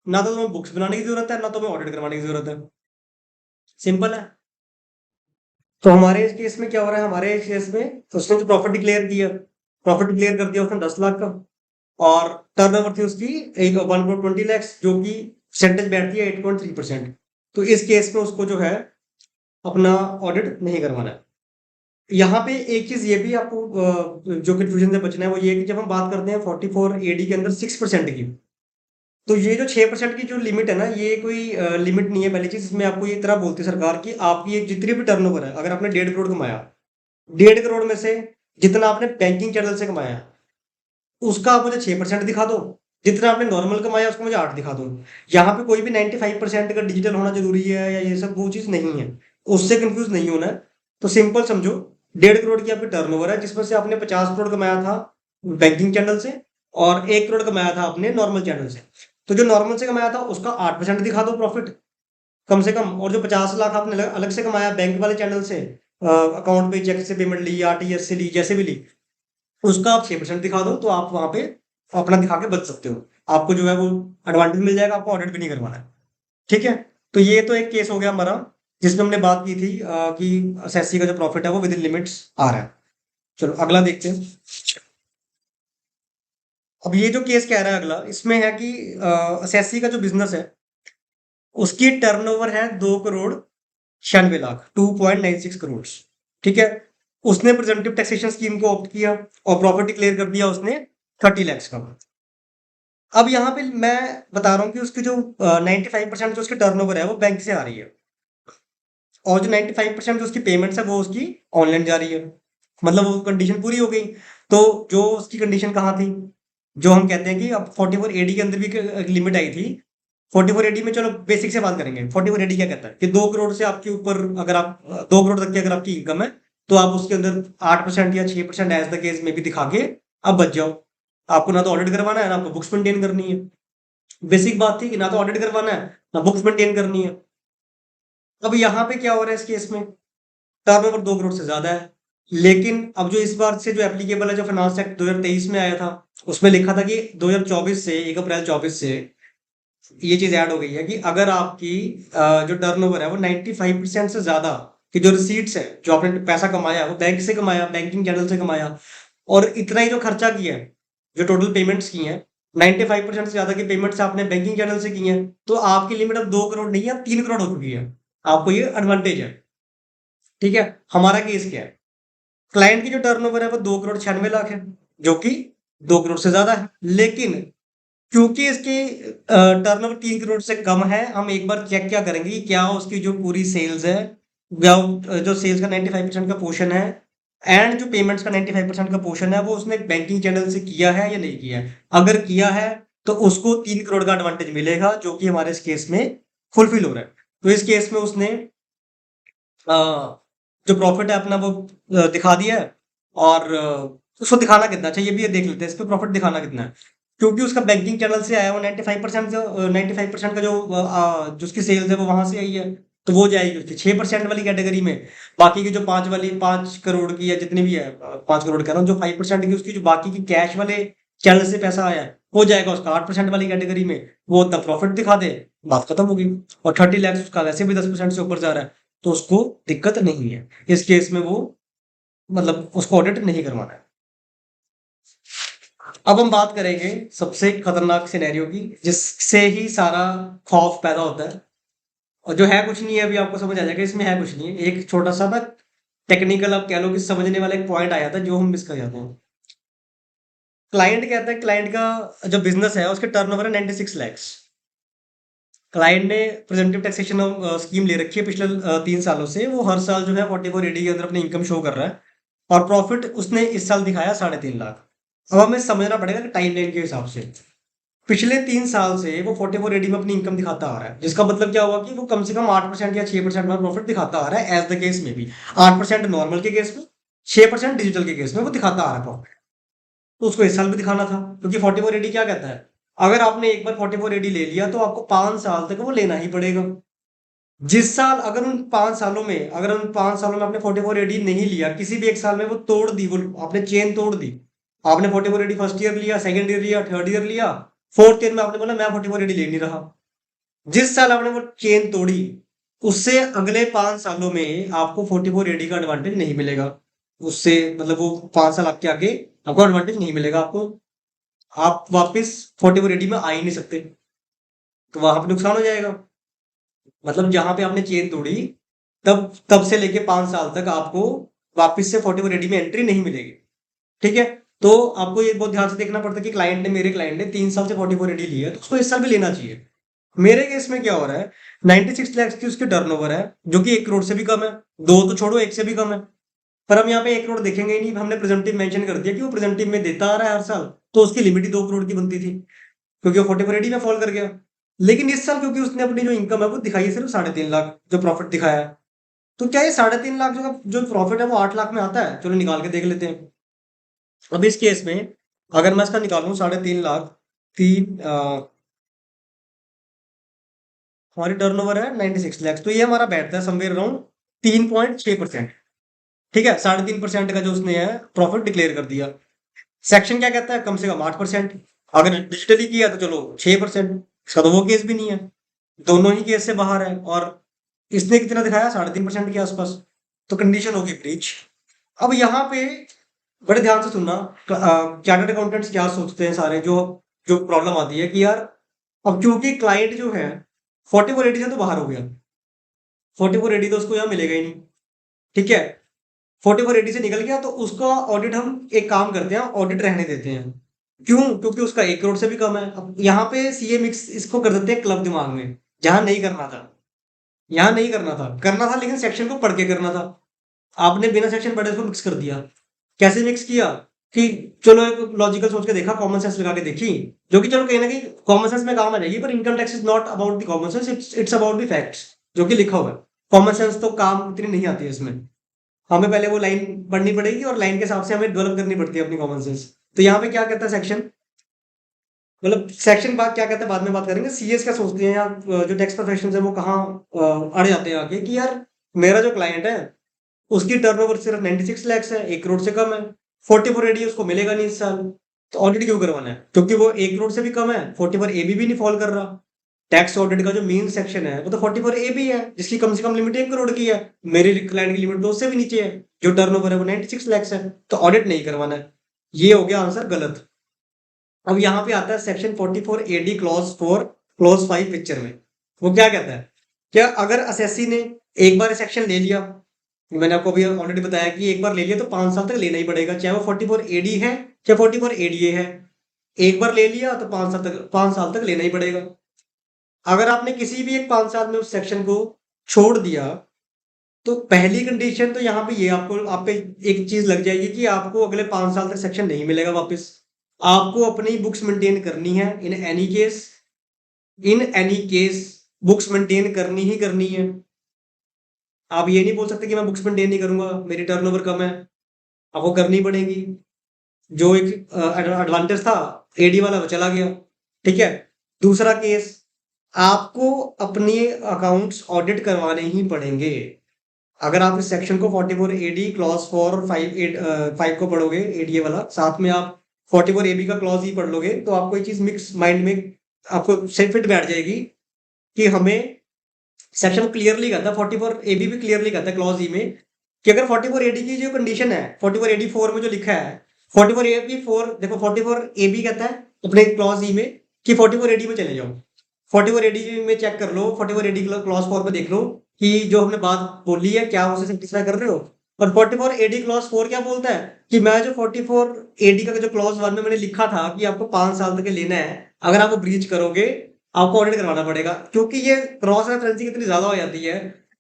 ना तो तुम्हें बुक्स बनाने की जरूरत है, ना तुम्हें ऑडिट करवाने की जरूरत है। सिंपल है। तो हमारे इस केस में क्या हो रहा है, हमारे इस केस में उसने जो प्रॉफिट डिक्लेयर किया, प्रॉफिट डिक्लेयर कर दिया उसने 10 लाख का, और टर्नओवर थी उसकी एक 1.20 लाख, जो कि परसेंटेज बैठती है 8.3%। तो इस केस में उसको जो है अपना ऑडिट नहीं करवाना है। यहाँ पे एक चीज ये भी आपको जो कंफ्यूजन से बचना है, वो ये है कि जब हम बात करते हैं 44 AD के अंदर 6% की, तो ये जो 6% की जो लिमिट है ना, ये कोई लिमिट नहीं है। पहली चीज, इसमें आपको ये तरह बोलती है सरकार की, आपकी एक जितनी भी टर्नओवर है, अगर आपने 1.5 करोड़ कमाया, 1.5 करोड़ में से जितना आपने बैंकिंग चैनल से कमाया, उसका आप मुझे 6% दिखा दो। जितना आपने नॉर्मल कमाया उसको मुझे 8 दिखा दो। यहाँ पे कोई भी 95% का डिजिटल होना जरूरी है या ये सब वो चीज नहीं है। उससे कंफ्यूज नहीं होना है। तो सिंपल समझो, 1.5 करोड़ की आपकी टर्नओवर है, जिसमें से आपने 50 करोड़ कमाया था बैंकिंग चैनल से, और 1 करोड़ कमाया था अपने नॉर्मल चैनल से। तो जो नॉर्मल से कमाया था उसका 8% दिखा दो प्रॉफिट कम से कम, और जो 50 लाख आपने अलग अलग से कमाया बैंक वाले चैनल से, अकाउंट पे चेक से पेमेंट ली, आरटीजीएस से ली, जैसे भी ली, उसका आप 6% दिखा दो, तो आप वहां पे अपना दिखा के बच सकते हो। आपको जो है वो एडवांटेज मिल जाएगा, आपको ऑडिट भी नहीं करवाना है। ठीक है। तो ये तो एक केस हो गया हमारा, जिसमें हमने बात की थी कि एसएससी का जो प्रॉफिट है वो विद इन लिमिट्स आ रहा है। चलो अगला देखते हैं। अब ये जो केस कह रहा है अगला, इसमें है कि एसएससी का जो बिजनेस है, उसकी टर्नओवर है 2 करोड़ 96 लाख, 2.96 करोड़। ठीक है। उसने प्रेजेंटिव टैक्सेशन स्कीम को ऑप्ट किया और प्रॉफिट डिक्लेयर कर दिया उसने 30 लाख का। अब यहाँ पे मैं बता रहा हूँ कि उसकी जो 95% जो उसकी टर्नओवर है वो बैंक से आ रही है, और जो 95% जो उसकी पेमेंट्स है वो उसकी ऑनलाइन जा रही है। मतलब वो कंडीशन पूरी हो गई। तो जो उसकी कंडीशन कहाँ थी, जो हम कहते हैं कि अब 44 AD के अंदर भी एक लिमिट आई थी। 44 AD में चलो बेसिक से बात करेंगे। 44 AD क्या कहता है कि 2 करोड़ से आपके ऊपर अगर आप 2 करोड़ तक की अगर आपकी इनकम है, तो आप उसके अंदर 8% या 6% एज द केस में भी दिखा के अब बच जाओ। आपको ना तो ऑडिट करवाना है, ना आपको बुक्स मेंटेन करनी है। बेसिक बात थी कि ना तो ऑडिट करवाना है, ना बुक्स मेंटेन करनी है। अब यहाँ पे क्या हो रहा है इस केस में, टर्नओवर 2 करोड़ से ज्यादा है, लेकिन अब जो इस बार से जो एप्लीकेबल है, जो फाइनेंस एक्ट 2023 में आया था, उसमें लिखा था कि 2024 से 1 अप्रैल 24 से ये चीज ऐड हो गई है कि अगर आपकी जो टर्नओवर है वो 95% से ज्यादा की जो रिसीट्स है, जो आपने पैसा कमाया वो बैंक से कमाया, बैंकिंग चैनल से कमाया, और इतना ही जो खर्चा किया है, जो टोटल पेमेंट्स की हैं, 95% से ज्यादा की पेमेंट्स आपने बैंकिंग चैनल से की हैं, तो आपकी लिमिट अब 2 करोड़ नहीं है, अब 3 करोड़ हो चुकी है। आपको ये एडवांटेज है। ठीक है। हमारा केस क्या है, क्लाइंट की जो टर्नओवर है वो 2 करोड़ 96 लाख है, जो कि 2 करोड़ से ज्यादा है, लेकिन क्योंकि इसकी टर्नओवर 3 करोड़ से कम है, हम एक बार चेक क्या करेंगे कि क्या उसकी जो पूरी सेल्स है, या जो सेल्स का 95% का पोर्शन है, एंड जो पेमेंट्स का 95% का पोर्शन है, वो उसने बैंकिंग चैनल से किया है या नहीं किया है। अगर किया है तो उसको 3 करोड़ का एडवांटेज मिलेगा, जो कि हमारे इस केस में फुलफिल हो रहा है। तो इस केस में उसने अ, जो प्रॉफिट है अपना वो दिखा दिया है, और उसको दिखाना कितना चाहिए भी ये देख लेते हैं, इस पे प्रॉफिट दिखाना कितना है। क्योंकि उसका बैंकिंग चैनल से आया वो 95% जो 95% का जो उसकी सेल्स है वो वहां से आई है, तो वो जाएगी उसकी 6% वाली कैटेगरी में। बाकी की जो 5 करोड़ की या जितनी भी है, 5 करोड़ कह रहा हूँ, जो 5% की उसकी जो बाकी की कैश वाले चैनल से पैसा आया है, वो जाएगा उसका 8% वाली कैटेगरी में। वो उतना प्रॉफिट दिखा दे, बात खत्म होगी। और 30 लाख उसका वैसे भी 10% से ऊपर जा रहा है, तो उसको दिक्कत नहीं है। इस केस में वो मतलब उसको ऑडिट नहीं करवाना है। अब हम बात करेंगे सबसे खतरनाक सिनेरियो की, जिससे ही सारा खौफ पैदा होता है, और जो है कुछ नहीं है, अभी आपको समझ आ जाएगा इसमें है कुछ नहीं है। एक छोटा सा ना टेक्निकल, आप कह लो कि समझने वाला एक पॉइंट आया था जो हम मिस कर जाते हैं। क्लाइंट कहता है, क्लाइंट का जो बिजनेस है उसके टर्नओवर है 96 लाख। क्लाइंट ने प्रेजेंटिव टैक्सेशन स्कीम ले रखी है पिछले 3 सालों से, वो हर साल जो है 44 AD के अंदर अपनी इनकम शो कर रहा है, और प्रॉफिट उसने इस साल दिखाया 3.5 लाख। अब हमें समझना पड़ेगा कि टाइमलाइन के हिसाब से पिछले 3 साल से वो 44 AD में अपनी इनकम दिखाता आ रहा है, जिसका मतलब क्या हुआ कि वो कम से कम 8% या 6% में प्रॉफिट दिखाता आ रहा है, एज द केस में भी 8% नॉर्मल के केस में, 6% डिजिटल के केस में वो दिखाता आ रहा है प्रॉफिट। तो उसको इस साल भी दिखाना था, क्योंकि 44 AD क्या कहता है, अगर आपने एक बार 44 AD ले लिया तो आपको 5 साल तक वो लेना ही पड़ेगा। जिस साल अगर उन 5 सालों में आपने 44 AD नहीं लिया, किसी भी एक साल में वो तोड़ दी, वो आपने चेन तोड़ दी, आपने 44 AD फर्स्ट ईयर लिया, सेकंड ईयर लिया, थर्ड ईयर लिया, फोर्थ ईयर में आपने बोला मैं 44 AD ले नहीं रहा, जिस साल आपने वो चेन तोड़ी, उससे अगले 5 सालों में आपको 44 एडी का एडवांटेज नहीं मिलेगा। उससे मतलब वो 5 साल आपके आगे आपको एडवांटेज नहीं मिलेगा आपको। आप वापस 44 एडी में आ ही नहीं सकते, तो वहां पे नुकसान हो जाएगा। मतलब जहां पे आपने चेन तोड़ी, तब तब से लेके 5 साल तक आपको वापस से 44 एडी में एंट्री नहीं मिलेगी। ठीक है? तो आपको ये बहुत ध्यान से देखना पड़ता है कि मेरे क्लाइंट ने 3 साल से 44 एडी ली है, तो उसको इस साल भी लेना चाहिए। मेरे केस में क्या हो रहा है, 96 लाख की उसकी टर्नओवर है, जो कि 1 करोड़ से भी कम है। दो तो छोड़ो, एक से भी कम है। पर हम यहाँ पे 1 करोड़ देखेंगे ही नहीं, हमने प्रेजेंटिव मेंशन कर दिया कि वो प्रेजेंटिव में देता आ रहा है हर साल, तो उसकी लिमिट ही 2 करोड़ की बनती थी, क्योंकि वो 44 एडी में फॉल कर गया। लेकिन इस साल क्योंकि उसने अपनी जो इनकम है वो दिखाई है सिर्फ 3.5 लाख, जो प्रॉफिट दिखाया है। तो क्या ये 3.5 लाख जो जो प्रॉफिट है वो 8 लाख में आता है? चलो निकाल के देख लेते हैं। अब इस केस में अगर मैं इसका निकालूं 3.5 लाख, तीन हमारी टर्नओवर है 96 लाख, तो ये हमारा बैठता है समवेयर अराउंड 3.6%। ठीक है, 3.5% का जो उसने है प्रॉफिट डिक्लेयर कर दिया। सेक्शन क्या कहता है, कम से कम 8%। अगर डिजिटली किया तो चलो 6%। इसका तो वो केस भी नहीं है, दोनों ही केस से बाहर है। और इसने कितना दिखाया, 3.5% के आसपास। तो कंडीशन होगी ब्रीच। अब यहाँ पे बड़े ध्यान से सुनना, चार्टर्ड अकाउंटेंट्स क्या सोचते हैं सारे, जो जो प्रॉब्लम आती है कि यार, अब क्योंकि क्लाइंट जो है 44 एडी से तो बाहर हो गया, 44 एडी तो उसको यहाँ मिलेगा ही नहीं। ठीक है, 44 एडी से निकल गया, तो उसका ऑडिट हम एक काम करते हैं, ऑडिट रहने देते हैं। क्यों? क्योंकि उसका 1 करोड़ से भी कम है। अब यहाँ पे सीए मिक्स इसको कर देते हैं क्लब दिमाग में, जहां नहीं करना था। यहाँ नहीं करना था, करना था लेकिन सेक्शन को पढ़ के करना था। आपने बिना सेक्शन पढ़े उसको मिक्स कर दिया। कैसे मिक्स किया कि चलो एक लॉजिकल सोच के देखा, कॉमन सेंस लगा के देखी, जो कि चलो कहीं ना कहीं कॉमन सेंस में काम आ जाएगी, पर income tax is not about the common sense, it's about the facts, जो कि लिखा हुआ है। कॉमन सेंस तो काम इतनी नहीं आती है इसमें। हमें पहले वो लाइन पढ़नी पड़ेगी और लाइन के हिसाब से हमें डेवलप करनी पड़ती है अपनी कॉमन सेंस। तो यहाँ पे क्या कहता है सेक्शन, मतलब सेक्शन बात क्या कहता है बाद में बात करेंगे। सीएस क्या सोचते हैं, या जो टैक्स प्रोफेशनल्स है वो कहाँ अड़ जाते हैं आगे, कि यार मेरा जो क्लाइंट है उसकी टर्नओवर सिर्फ 96 लैक्स है, 1 करोड़ से कम है, 44 एडी उसको मिलेगा नहीं इस साल। तो ऑडिट क्यों करवाना है? क्योंकि वो 1 करोड़ से भी कम है, 44 एबी भी नहीं फॉल कर रहा। टैक्स ऑडिट का जो मेन सेक्शन है वो तो 44 एबी है, जिसकी कम से कम लिमिट 1 करोड़ की है। मेरे क्लाइंट की लिमिट तो उससे भी नीचे है, जो टर्नओवर है वो 96 लैक्स है। तो ऑडिट नहीं करवाना है। ये हो गया आंसर गलत। अब यहाँ पे आता है section 44 AD clause 4 clause 5 picture में। वो क्या कहता है, क्या अगर असेसी ने एक बार सेक्शन ले लिया, मैंने आपको अभी ऑलरेडी बताया कि एक बार ले लिया तो 5 साल तक लेना ही पड़ेगा, चाहे वो 44 एडी है चाहे 44 एडीए है। एक बार ले लिया तो 5 साल तक लेना ही पड़ेगा। अगर आपने किसी भी एक 5 साल में उस सेक्शन को छोड़ दिया, तो पहली कंडीशन तो यहाँ पे ये आपको आप पे एक चीज लग जाएगी कि आपको अगले 5 साल तक सेक्शन नहीं मिलेगा वापस। आपको अपनी बुक्स मेंटेन करनी है in any case books maintain करनी ही करनी है। आप ये नहीं बोल सकते कि मैं बुक्स मेंटेन नहीं करूंगा, मेरी टर्नओवर कम है। आपको करनी पड़ेगी। जो एक एडवांटेज था एडी वाला वो चला गया। ठीक है, दूसरा केस, आपको अपने अकाउंट्स ऑडिट करवाने ही पड़ेंगे। अगर आप इस सेक्शन को 44 एडी क्लॉज 4 और 5 को पढ़ोगे, एडीए वाला, साथ में आप 44 एबी का क्लॉज ही पढ़ लोगे, तो आपको ये चीज मिक्स माइंड में आपको सेट फिट बैठ जाएगी कि हमें सेक्शन क्लियरली कहता है, 44 एबी भी क्लियरली कहता है क्लॉज ई में, कि अगर 44 एडी की जो कंडीशन है, 44 एडी 4 में जो लिखा है, 44 एबी 4 देखो, 44 एबी कहता है अपने क्लॉज ई में कि 44 एडी में चले जाओ। 44 एडी में चेक कर लो, 44 एडी क्लॉज 4 में देख लो कि जो हमने बात बोली है क्या उसे सेटिस्फाई कर रहे हो। और 44 एडी क्लॉज 4 क्या बोलता है कि मैं जो 44 एडी का जो क्लॉज 1 में मैंने लिखा था कि आपको 5 साल तक लेना है, अगर आप ब्रीच करोगे आपको ऑडिट करवाना पड़ेगा, क्योंकि ये क्रॉस रेफरेंसिंग इतनी ज्यादा हो जाती है।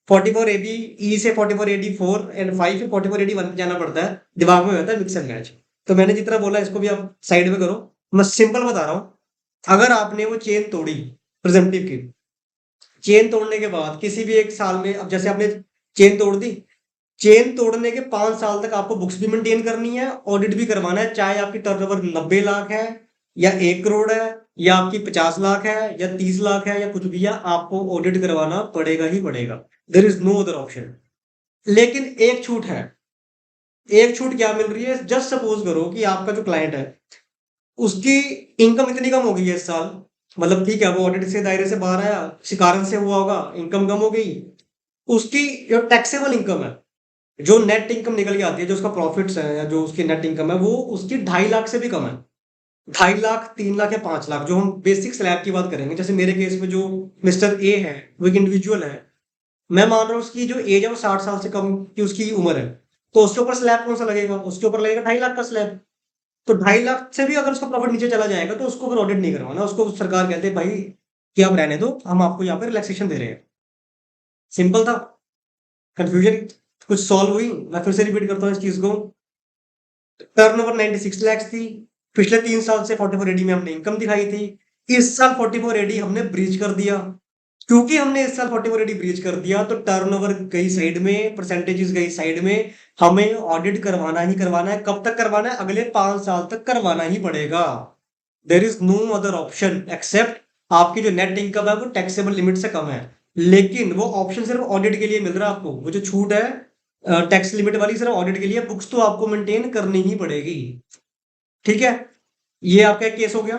44 एबी ई से 44 एडी 4 एंड 5 से 44 एडी 1 पे जाना पड़ता है, दिमाग में होता है मिक्स एंड मैच। तो मैंने जितना बोला इसको भी आप साइड में करो। मैं सिंपल बता रहा हूँ, अगर आपने वो चेन तोड़ी प्रिजम्पटिव की, चेन तोड़ने के बाद किसी भी एक साल में, अब जैसे आपने चेन तोड़ दी, चेन तोड़ने के 5 साल तक आपको बुक्स भी मेंटेन करनी है, ऑडिट भी करवाना है, चाहे आपकी टर्नओवर 90 लाख है या 1 करोड़ है या आपकी 50 लाख है या 30 लाख है या कुछ भी है, आपको ऑडिट करवाना पड़ेगा ही पड़ेगा। There is no other option. लेकिन एक छूट है। एक छूट क्या मिल रही है, जस्ट सपोज करो कि आपका जो क्लाइंट है उसकी इनकम इतनी कम हो गई है इस साल, मतलब ठीक है, वो ऑडिट से दायरे से बाहर आया, किसी कारण से हुआ होगा, इनकम कम हो गई, उसकी जो टैक्सेबल इनकम है, जो नेट इनकम निकल के आती है, जो उसका प्रॉफिट्स है या जो उसकी नेट इनकम है, वो उसकी 2.5 लाख से भी कम है। 2.5 लाख, 3 लाख या 5 लाख, जो हम बेसिक स्लैब की बात करेंगे, जैसे मेरे केस में जो मिस्टर ए है, वो एक इंडिविजुअल है, मैं मान रहा हूँ उसकी जो एज है वो 60 साल से कम की उसकी उम्र है, तो उसके ऊपर स्लैब कौन सा लगेगा? उसके ऊपर लगेगा 2.5 लाख का स्लैब। तो 2.5 लाख से भी अगर उसका प्रॉफिट नीचे चला जाएगा तो उसको फिर ऑडिट नहीं करवाना, उसको सरकार कहते हैं भाई कि आप रहने दो, हम आपको यहाँ पे रिलैक्सेशन दे रहे हैं। सिंपल था। कंफ्यूजन कुछ सॉल्व हुई? मैं फिर से रिपीट करता हूँ इस चीज को। टर्नओवर 96 लाख थी, पिछले 3 साल से 44 AD में हमने इनकम दिखाई थी, इस साल 44 AD हमने ब्रीच कर दिया। क्योंकि हमने इस साल 44 AD ब्रीच कर दिया तो टर्नओवर गई साइड में, परसेंटेजेस गई साइड में, हमें ऑडिट करवाना ही करवाना है। कब तक करवाना है? अगले 5 साल तक करवाना ही पड़ेगा। There is no other option except आपकी जो नेट इनकम है वो टैक्सेबल लिमिट से कम है, लेकिन वो ऑप्शन सिर्फ ऑडिट के लिए मिल रहा है आपको। वो जो छूट है टैक्स लिमिट वाली, सिर्फ ऑडिट के लिए। बुक्स तो आपको मेंटेन करनी ही पड़ेगी। ठीक है, ये आपका केस हो गया।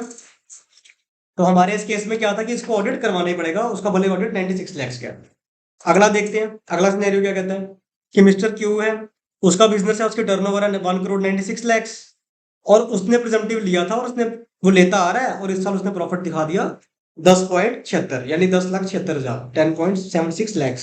तो हमारे इस केस में क्या था कि इसको ऑडिट करवाना ही पड़ेगा, उसका भले ऑडिट 96 लाख का। अगला देखते हैं, अगला सिनेरियो क्या कहता है कि मिस्टर क्यू है, उसका बिजनेस है, उसकी टर्नओवर है 1 करोड़ 96 लाख, और उसने प्रिजम्पटिव लिया था और उसने वो लेता आ रहा है, और इस साल उसने प्रॉफिट दिखा दिया 10.76, यानी 10,76,000, 10.76 लाख।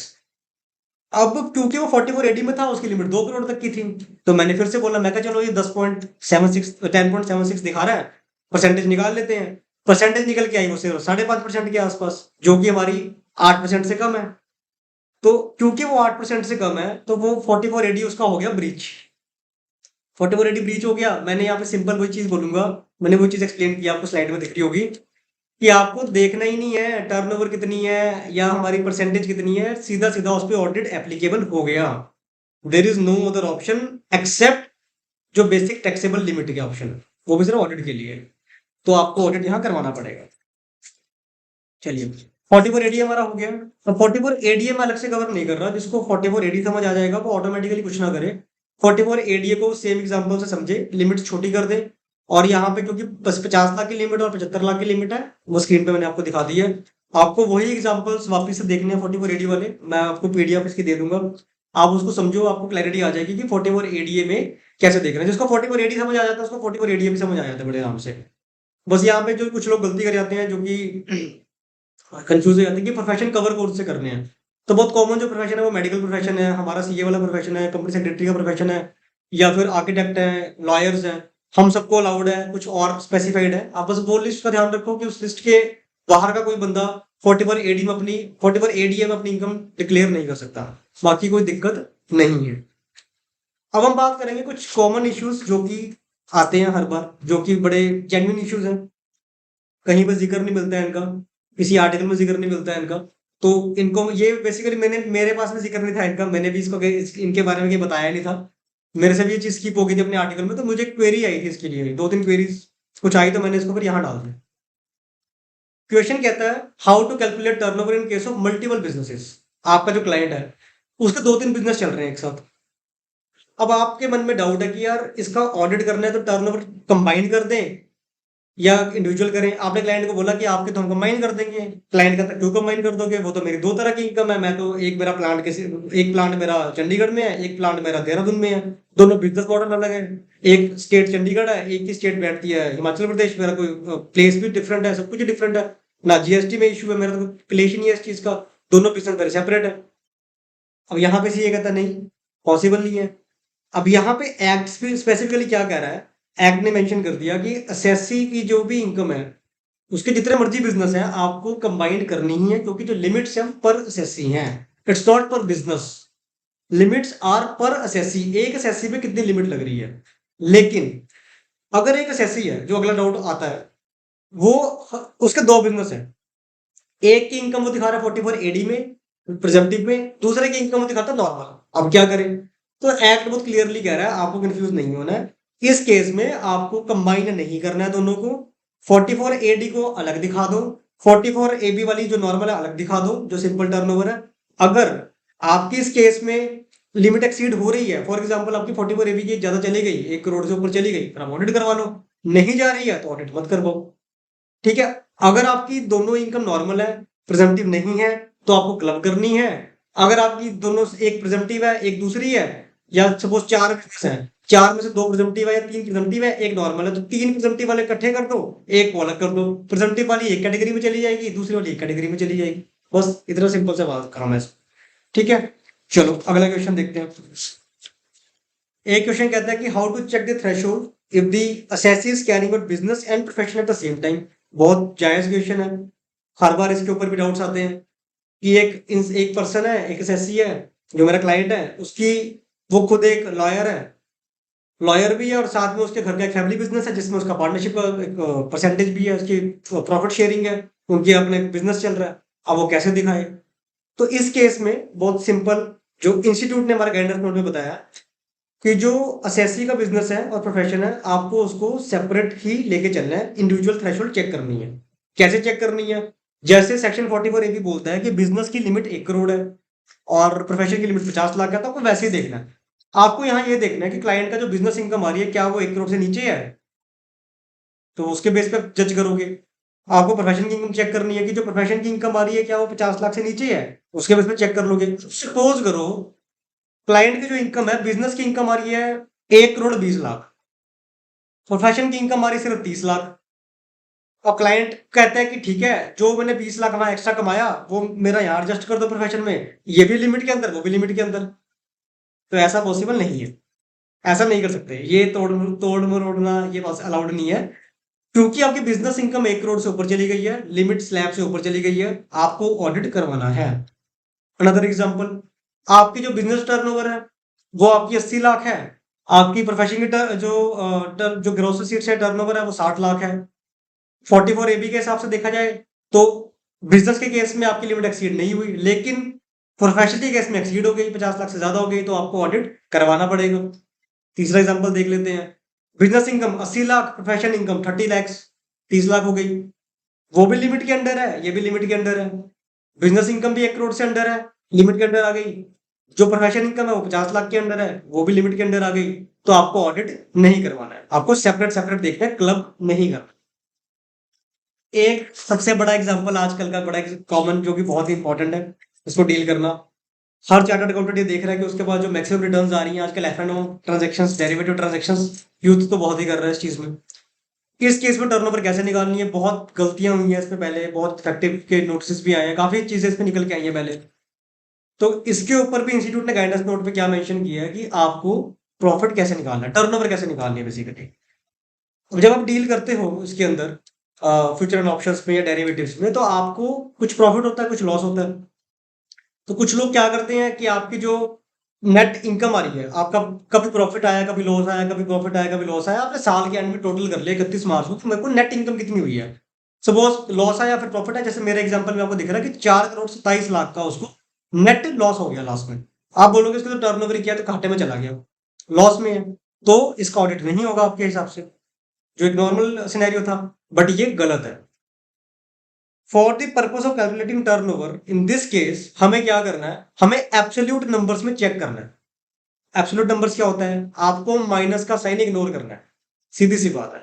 अब क्योंकि वो 44 AD में था, उसकी लिमिट 2 करोड़ तक की थी, तो मैंने फिर से बोला, मैं कहा चलो ये 10.76 रहा है, परसेंटेज निकाल लेते हैं। परसेंटेज निकल के आई वो सिर्फ 5.5% के आसपास, जो कि हमारी 8% से कम है। तो क्योंकि वो 8% से कम है तो वो 44 AD उसका हो गया ब्रीच। 44 AD ब्रीच हो गया। मैंने यहाँ पे सिंपल वही चीज बोलूंगा, मैंने वही चीज एक्सप्लेन की, आपको स्लाइड में दिख रही होगी, कि आपको देखना ही नहीं है टर्नओवर कितनी है या हमारी परसेंटेज कितनी है, सीधा सीधा उस पर ऑडिट एप्लीकेबल हो गया। There is no other option except जो बेसिक टैक्सेबल लिमिट के ऑप्शन है, वो भी सिर्फ ऑडिट के लिए। तो आपको ऑडिट यहाँ करवाना पड़ेगा। चलिए, 44 AD हमारा हो गया। तो 44 AD मैं अलग से कवर नहीं कर रहा, जिसको 44 AD समझ आ जाएगा वो ऑटोमेटिकली कुछ ना करे, 44 AD को सेम एग्जांपल से समझे, लिमिट छोटी कर दे। और यहाँ पे क्योंकि बस 50 लाख की लिमिट और 75 लाख की लिमिट है, वो स्क्रीन पे मैंने आपको दिखा दी है। आपको वही एग्जांपल्स वापस से देखने हैं 44 AD वाले, मैं आपको PDF इसकी दे दूंगा, आप उसको समझो, आपको क्लैरिटी आ जाएगी कि 44 AD में कैसे देख रहे हैं। जिसको 44 AD समझ आ जाता है उसको 44 AD भी समझ आ जाता है बड़े आराम से। बस यहाँ पे जो कुछ लोग गलती कर जाते हैं, जो कि कंफ्यूज हो जाते हैं कि प्रोफेशन कवर कौन से करने हैं। तो बहुत कॉमन जो प्रोफेशन है वो मेडिकल प्रोफेशन है, हमारा सीए वाला प्रोफेशन है, कंपनी सेक्रेटरी का प्रोफेशन है, या फिर आर्किटेक्ट है, लॉयर्स हैं। हम सबको अलाउड है, कुछ और स्पेसिफाइड है। आप बस वो लिस्ट का ध्यान रखो कि उस लिस्ट के बाहर का कोई बंदा 44 AD में अपनी इनकम डिक्लेयर नहीं कर सकता, बाकी कोई दिक्कत नहीं है। अब हम बात करेंगे कुछ कॉमन इश्यूज जो कि आते हैं हर बार, जो कि बड़े जेन्युइन इश्यूज हैं, कहीं पर जिक्र नहीं मिलता है इनका, किसी आर्टिकल में जिक्र नहीं मिलता है इनका। तो इनको ये बेसिकली मैंने, मेरे पास में जिक्र नहीं था इनका, मैंने भी इनके बारे में बताया नहीं था, मेरे से भी ये चीज स्किप हो गई थी अपने आर्टिकल में। तो मुझे क्वेरी आई थी इसके लिए, 2-3 क्वेरीज कुछ आई, तो मैंने इसको फिर यहाँ डाल दिया। क्वेश्चन कहता है how to calculate turnover in case of multiple businesses. आपका जो क्लाइंट है उसके 2-3 बिजनेस चल रहे हैं एक साथ। अब आपके मन में डाउट है कि यार इसका ऑडिट करना है तो टर्नओवर कंबाइन कर दें या इंडिविजुअल करें। आपने क्लाइंट को बोला कि आपके तो हम कंबाइन कर देंगे। क्लाइंट कहता है क्यों कंबाइन कर दोगे, वो तो मेरी 2 तरह की इनकम है, मैं तो एक मेरा प्लांट के, एक प्लांट मेरा चंडीगढ़ में है, एक प्लांट मेरा देहरादून में है, दोनों बिजनेस मॉडल अलग है। एक स्टेट चंडीगढ़ है, एक की स्टेट बैठती है हिमाचल प्रदेश, मेरा कोई प्लेस भी डिफरेंट है, सब कुछ डिफरेंट है, ना जीएसटी में इशू है, मेरा तो क्लेश ही नहीं है इस चीज का, दोनों बिजनेस मेरे सेपरेट है। अब यहाँ पे ये कहता नहीं, पॉसिबल नहीं है। अब यहाँ पे एक्ट स्पेसिफिकली क्या कह रहा है, एक्ट ने मेंशन कर दिया कि एसएससी की जो भी इनकम है उसके जितने मर्जी बिजनेस है आपको कंबाइन करनी ही है, क्योंकि जो लिमिट्स है पर एसएससी हैं, इट्स नॉट पर बिजनेस। लिमिट्स आर पर एसएससी, एक एसएससी पे कितनी लिमिट लग रही है। लेकिन अगर एक एसएससी है, जो अगला डाउट आता है, वो उसके 2 बिजनेस है, एक की इनकम वो दिखा रहा है 44 AD में प्रेजेंटिव में, दूसरे की इनकम वो दिखाता है नॉर्मल। अब क्या करें? तो एक्ट बहुत क्लियरली कह रहा है, आपको कंफ्यूज नहीं होना है। इस केस में आपको कंबाइन नहीं करना है दोनों को, 44 AD को अलग दिखा दो, 44 AB वाली जो नॉर्मल है अलग दिखा दो, जो सिंपल टर्नओवर है। अगर आपकी इस केस में लिमिट एक्सीड हो रही है, फॉर एग्जांपल आपकी 44 AB की ज्यादा चली गई, 1 करोड़ से ऊपर चली गई, फिर आप ऑडिट करवा लो। नहीं जा रही है तो ऑडिट मत करवाओ। ठीक है, अगर आपकी दोनों इनकम नॉर्मल है, प्रिजम्पटिव नहीं है, तो आपको क्लब करनी है। अगर आपकी दोनों एक प्रिजम्पटिव है, एक दूसरी है, या सपोज 4 बिजनेस है, 4 में से 2 प्रिजम्पटिव है या 3 प्रिजम्पटिव है, एक नॉर्मल है, तो 3 प्रिजम्पटिव वाले इकट्ठे कर दो, एक को अलग कर दो। प्रिजम्पटिव वाली एक कैटेगरी में चली जाएगी, दूसरी वाली एक कैटेगरी में चली जाएगी। बस इतना सिंपल सा बात काम है इसमें। ठीक है, चलो अगला क्वेश्चन देखते हैं। एक क्वेश्चन कहता है कि how to check the threshold if the assessee is carrying out business and profession at the same time. बहुत जायज क्वेश्चन है, हर बार इसके ऊपर भी डाउट्स आते हैं कि एक पर्सन है, एक असेसी है जो मेरा क्लाइंट है, उसकी वो खुद एक लॉयर भी है और साथ में उसके घर का एक फैमिली बिजनेस है जिसमें उसका पार्टनरशिप का एक परसेंटेज भी है, उसकी प्रॉफिट शेयरिंग है, उनकी अपने बिजनेस चल रहा है। अब वो कैसे दिखाए? तो इस केस में बहुत सिंपल, जो इंस्टीट्यूट ने हमारे गाइडेंस नोट में बताया कि जो असेसी का बिजनेस है और प्रोफेशन है, आपको उसको सेपरेट ही लेके चलना है, इंडिविजुअल थ्रेशोल्ड चेक करनी है। कैसे चेक करनी है? जैसे सेक्शन 44 ए भी बोलता है कि बिजनेस की लिमिट 1 करोड़ है और प्रोफेशन की लिमिट 50 लाख है, तो आपको वैसे ही देखना है। आपको यहाँ ये देखना है कि क्लाइंट का जो बिजनेस इनकम आ रही है, क्या वो 1 करोड़ से नीचे है, तो उसके बेस पे जज करोगे। आपको प्रोफेशन की इनकम चेक करनी है कि जो प्रोफेशन की इनकम आ रही है, क्या वो 50 लाख से नीचे है, उसके बेस पे चेक कर लोगे। सपोज करो क्लाइंट की जो इनकम है, बिजनेस की इनकम आ रही है 1 करोड़ 20 लाख, प्रोफेशन की इनकम आ रही है सिर्फ 30 लाख। और क्लाइंट कहता है कि ठीक है, जो मैंने 20 लाख वहां एक्स्ट्रा कमाया वो मेरा यहाँ एडजस्ट कर दो प्रोफेशन में, ये भी लिमिट के अंदर, वो भी लिमिट के अंदर। तो ऐसा पॉसिबल नहीं है, ऐसा नहीं कर सकते, ये तोड़ मरोड़ना ये अलाउड नहीं है, क्योंकि आपकी बिजनेस इनकम 1 करोड़ से ऊपर चली गई है, लिमिट स्लैब से ऊपर चली गई है, आपको ऑडिट करवाना है। अनदर एग्जांपल, आपकी जो बिजनेस टर्नओवर है वो आपकी 80 लाख है, आपकी प्रोफेशन की जो ग्रोस रिसीट्स है, टर्नओवर है वो 60 लाख है। 44 एबी के हिसाब से देखा जाए तो बिजनेस के केस में आपकी लिमिट एक्सीड नहीं हुई, लेकिन प्रोफेशन के केस में एक्सीड हो गई, 50 लाख से ज्यादा हो गई, तो आपको ऑडिट करवाना पड़ेगा। तीसरा एग्जांपल देख लेते हैं। Business income 80 lakh, profession income 30 lakh, 30 lakh हो गई, वो भी लिमिट के अंडर है, ये भी लिमिट के अंडर है। बिजनेस इनकम भी 1 करोड़ से अंडर है, लिमिट के अंडर आ गई। जो प्रोफेशन इनकम है वो 50 लाख के अंडर है, वो भी लिमिट के अंडर आ गई। तो आपको ऑडिट नहीं करवाना है, आपको सेपरेट सेपरेट देखना है, क्लब नहीं करना। एक सबसे बड़ा एग्जांपल आजकल का बड़ा कॉमन, जो कि बहुत ही इंपॉर्टेंट है इसको डील करना, हर चार्टर्ड अकाउंटेंट ये देख रहा है कि उसके पास जो मैक्सिमम रिटर्न्स आ रही हैं आजकल, एफ-एंड-ओ ट्रांजैक्शंस, डेरिवेटिव ट्रांजैक्शंस, यूथ तो बहुत ही कर रहा है इस चीज में। इस केस में टर्नओवर कैसे निकालनी है, बहुत गलतियां हुई हैं इसमें पहले, बहुत इफेक्टिव के नोटिस भी आए हैं, काफी चीजें इसमें निकल के आई हैं पहले। तो इसके ऊपर भी इंस्टीट्यूट ने गाइडेंस नोट पे क्या मेंशन किया है कि आपको प्रॉफिट कैसे निकालना है, टर्नओवर कैसे निकालनी है बेसिकली। अब जब आप डील करते हो इसके अंदर फ्यूचर एंड ऑप्शंस में या डेरिवेटिव्स में, तो आपको कुछ प्रॉफिट होता है, कुछ लॉस होता है। तो कुछ लोग क्या करते हैं कि आपकी जो नेट इनकम आ रही है, आपका कभी प्रॉफिट आया, कभी लॉस आया, कभी प्रॉफिट आया, कभी लॉस आया, आपने साल के एंड में टोटल कर लिया 31 मार्च को, तो मेरे को नेट इनकम कितनी हुई है। सपोज लॉस आया फिर प्रॉफिट है, जैसे मेरे एग्जांपल में आपको दिख रहा है कि 4 करोड़ 27 लाख का उसको नेट लॉस हो गया लास्ट में। आप बोलोगे इसको तो टर्नओवर किया तो घाटे में चला गया, लॉस में है, तो इसका ऑडिट नहीं होगा आपके हिसाब से, जो एक नॉर्मल सिनेरियो था। बट ये गलत है। For the purpose of calculating turnover in this case हमें क्या करना है, हमें एब्सोल्यूट नंबर्स में चेक करना है। एब्सोल्यूट नंबर्स क्या होता है, आपको माइनस का साइन इग्नोर करना है, सीधी सी बात है,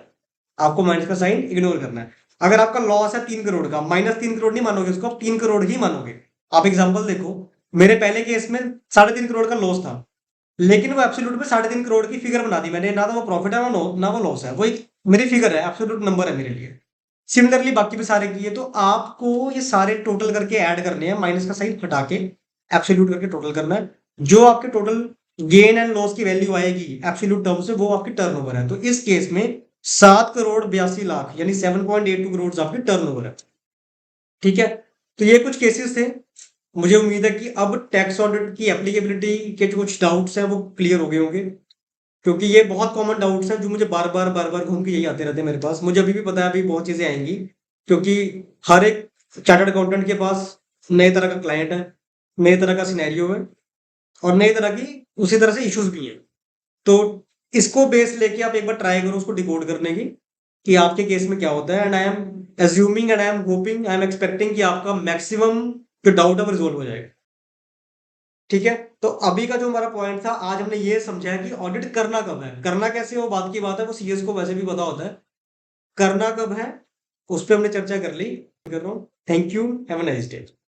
आपको माइनस का साइन इग्नोर करना है। अगर आपका लॉस है 3 करोड़ का, -3 करोड़ नहीं मानोगे उसको, आप 3 करोड़ ही मानोगे। आप एग्जांपल देखो, मेरे पहले केस में 3.5 करोड़ का लॉस था, लेकिन वो एब्सोल्यूट में 3.5 करोड़ की फिगर बना दी मैंने, ना तो वो प्रॉफिट है ना वो लॉस है, वो एक मेरी फिगर है, एब्सोल्यूट नंबर है मेरे लिए। सिमिलरली बाकी भी सारे की है, तो आपको ये सारे टोटल करके ऐड करने हैं, माइनस का साइन हटा के एब्सोल्यूट करके टोटल करना है। जो आपके टोटल गेन एंड लॉस की वैल्यू आएगी एब्सोल्यूट टर्म से, वो आपकी टर्नओवर है। तो इस केस में 7 करोड़ 82 लाख यानी 7.82 करोड़ आपकी टर्नओवर है। ठीक है, तो ये कुछ केसेस थे। मुझे उम्मीद है कि अब टैक्स ऑडिट की एप्लीकेबिलिटी के जो कुछ डाउट्स हैं वो क्लियर हो गए होंगे, क्योंकि ये बहुत कॉमन डाउट्स हैं जो मुझे बार बार घूम के यही आते रहते हैं मेरे पास। मुझे अभी भी पता है अभी बहुत चीजें आएंगी, क्योंकि हर एक चार्टर्ड अकाउंटेंट के पास नए तरह का क्लाइंट है, नए तरह का सिनेरियो है, और नई तरह की उसी तरह से इश्यूज भी हैं। तो इसको बेस लेके आप एक बार ट्राई करो उसको डिकोड करने की, कि आपके केस में क्या होता है। And I am assuming and I am hoping, I am expecting कि आपका मैक्सिमम जो डाउट है वो रिजोल्व हो जाएगा। ठीक है, तो अभी का जो हमारा पॉइंट था, आज हमने ये समझा कि ऑडिट करना कब है, करना कैसे, वो बात की बात है, वो सीएस को वैसे भी पता होता है। करना कब है, उस पे हमने चर्चा कर ली। कर रहा हूँ। Thank you, have a nice day.